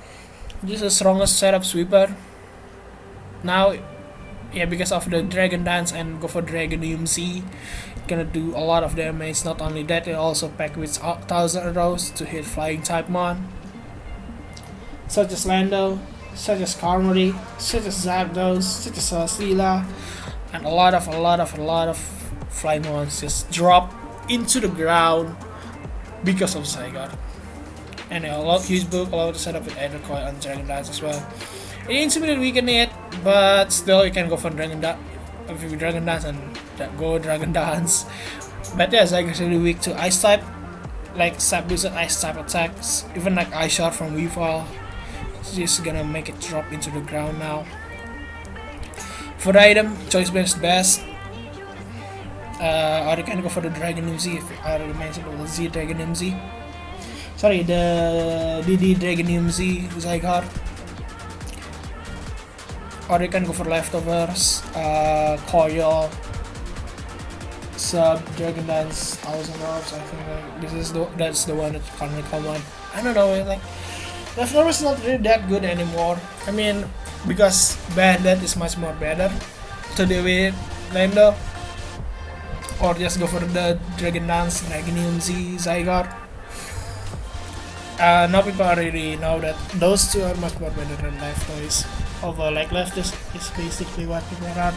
this is the strongest setup sweeper. Now, yeah, because of the Dragon Dance and go for Dragon DMC, gonna do a lot of damage. Not only that, it also packed with 1000 arrows to hit flying type mon, such as Lando, such as Carmory, such as Zapdos, such as Sela, and a lot of flying ones just drop into the ground because of Zygarde. And a lot huge book, allow to set up with Ether Coil and Dragon Dance as well. It intimidate weaken it, but still you can go for Dragon Dance if you Dragon Dance and go Dragon Dance. But yeah, Zygarde is really weak to Ice type, like Sap boosted Ice type attacks. Even like Ice Shot from Weavile, it's just gonna make it drop into the ground now. For the item, choice best best. Or you can go for the Dragon MZ if I already mentioned the Z Dragon MZ. Sorry, the DD Dragon MZ Zygarde. Or you can go for leftovers, Coil, Sub, Dragon Dance, 1000 Orbs. I think that's the one that can't become one. I don't know, like leftovers is not really that good anymore. I mean, because Bandit is much more better to deal with Lando. Or just go for the Dragon Dance, Dragon MZ, Zygarde. Now people already know that those two are much more better than Left Toys. Although like Left is basically what people are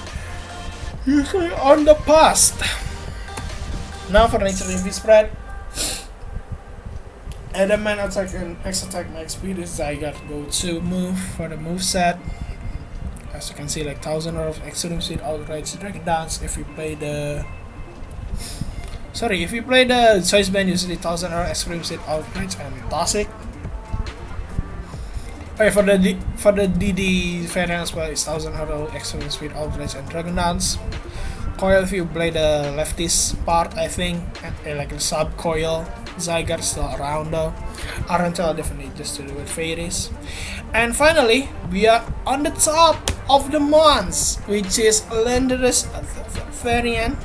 usually on the past. Now for nature EV spread. Adamant attack and X attack max speed is Zygarde go-to move for the move set. As you can see, like 1000 of extreme speed outright Dragon Dance. If you play the choice band, usually 1000 extreme speed outright and Toxic. Okay, for the DD variant as well, it's 1000 extreme speed outright and Dragon Dance. Coil if you play the leftist part, I think, and like the sub coil. Zygarde still around though. Archetype definitely just to do with fairies. And finally, we are on the top of the months, which is Landorus variant.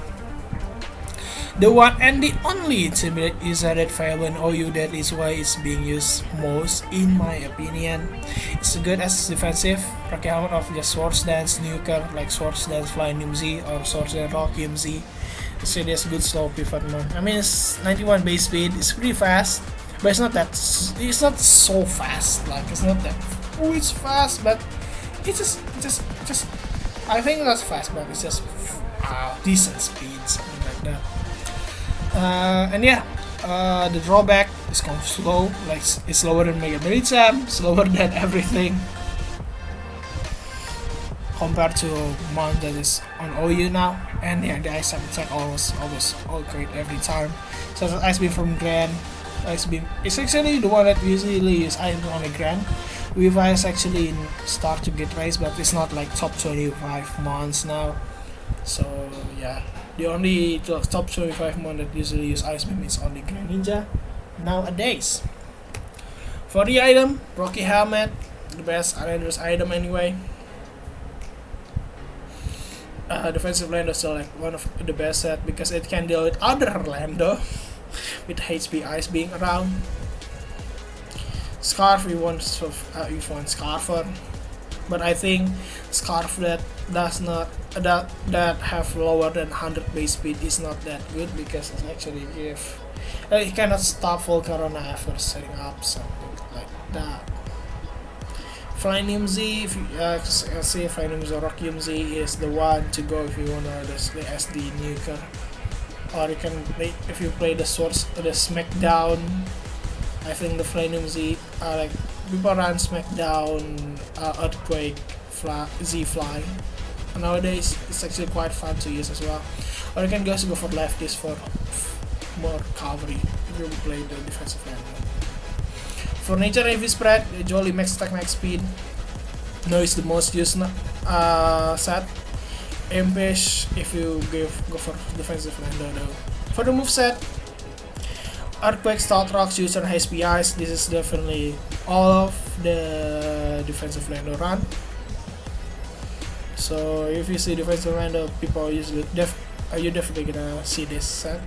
The one and the only Intimidate is that viable in OU. That is why it's being used most, in my opinion. It's good as defensive. Procurement of just Swords Dance, Nuker, like Swords Dance Flying MZ or Swords Dance Rock MZ. So there's good slow pivot man. I mean, it's 91 base speed. It's pretty fast, but it's not so fast. Like it's not that. Oh, it's fast, but It's just I think that's fast, but it's just decent speed, something like that. And yeah, the drawback is kind of slow. Like it's slower than Mega Militab, slower than everything compared to Mon that is on OU now. And yeah, the ice attack always all great every time. So the ice beam from Grand, ice beam it's actually the one that usually use ice beam on the Grand. Revice actually start to get raised, but it's not like top 25 Mons now. So yeah, the only top 25 Mon that usually use ice beam is only Grand Ninja nowadays. For the item, Rocky Helmet, the best Islanders item anyway. Defensive Lando still like one of the best set because it can deal with other Lando with HP Ice being around. Scarf we want Scarfer, but I think Scarf that does not that have lower than 100 base speed is not that good because it actually give it cannot stop full Corona after setting up something like that. Flying MZ, if you say Flying MZ or Rock MZ is the one to go if you wanna the SD nuker, or you can play, if you play the Smackdown. I think the Flying MZ like people run Smackdown, Earthquake, Z Fly. Nowadays it's actually quite fun to use as well. Or you can just go for lefties for more cavalry if you play the defensive line. For nature heavy spread, Jolly max attack max speed. No, it's the most used set. Impish if you go for defensive line though. For the move set, Earthquake, Stout Rocks, use on HP Ice. This is definitely all of the defensive Lando run. So if you see defensive Lando, people usually you definitely gonna see this set.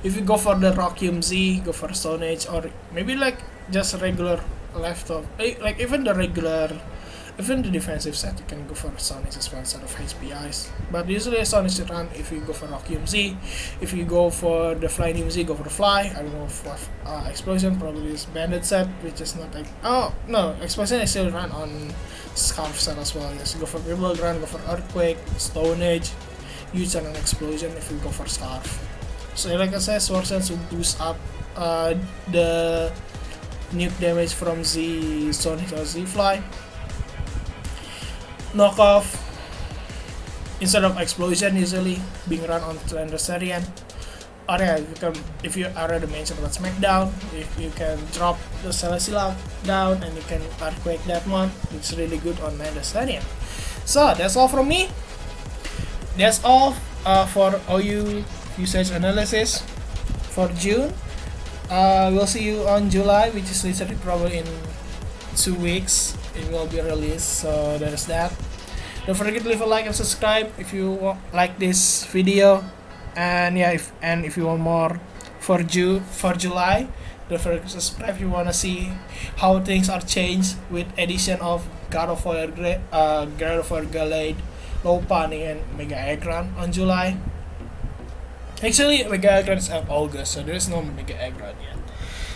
If you go for the Rock MZ, go for Stone Age, or maybe like just regular left of like even the defensive set, you can go for Stone Age as well instead of HP Ice. But usually Stone Age run if you go for Rock MZ. If you go for the Flying MZ, go for the Fly. I don't know if Explosion probably is Bandit set, which is not like Explosion is still run on Scarf set as well. Yes, go for Dribble Run, go for Earthquake, Stone Age, use an Explosion if you go for Scarf. So like I said, Sword Sense will boost up the nuke damage from Z Sonic or Z Fly. Knockoff instead of Explosion usually being run on Transarian. Or yeah, you can, if you already mentioned about Smackdown, if you can drop the Celestial down and you can Earthquake that one, it's really good on Transarian. So that's all from me. That's all for OU usage analysis for June. We'll see you on July, which is literally probably in 2 weeks it will be released. So there's that. Don't forget to leave a like and subscribe if you like this video. And yeah, if you want more for July, don't forget to subscribe if you wanna see how things are changed with edition of God of War Gallade, Low Pani, and Mega Aggron on July. Actually, Mega Aggron is of August, so there is no Mega Aggron yet.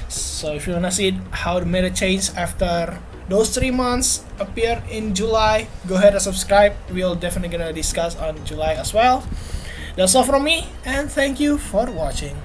So if you wanna see how the meta changed after those 3 months appear in July, go ahead and subscribe. We'll definitely gonna discuss on July as well. That's all from me, and thank you for watching.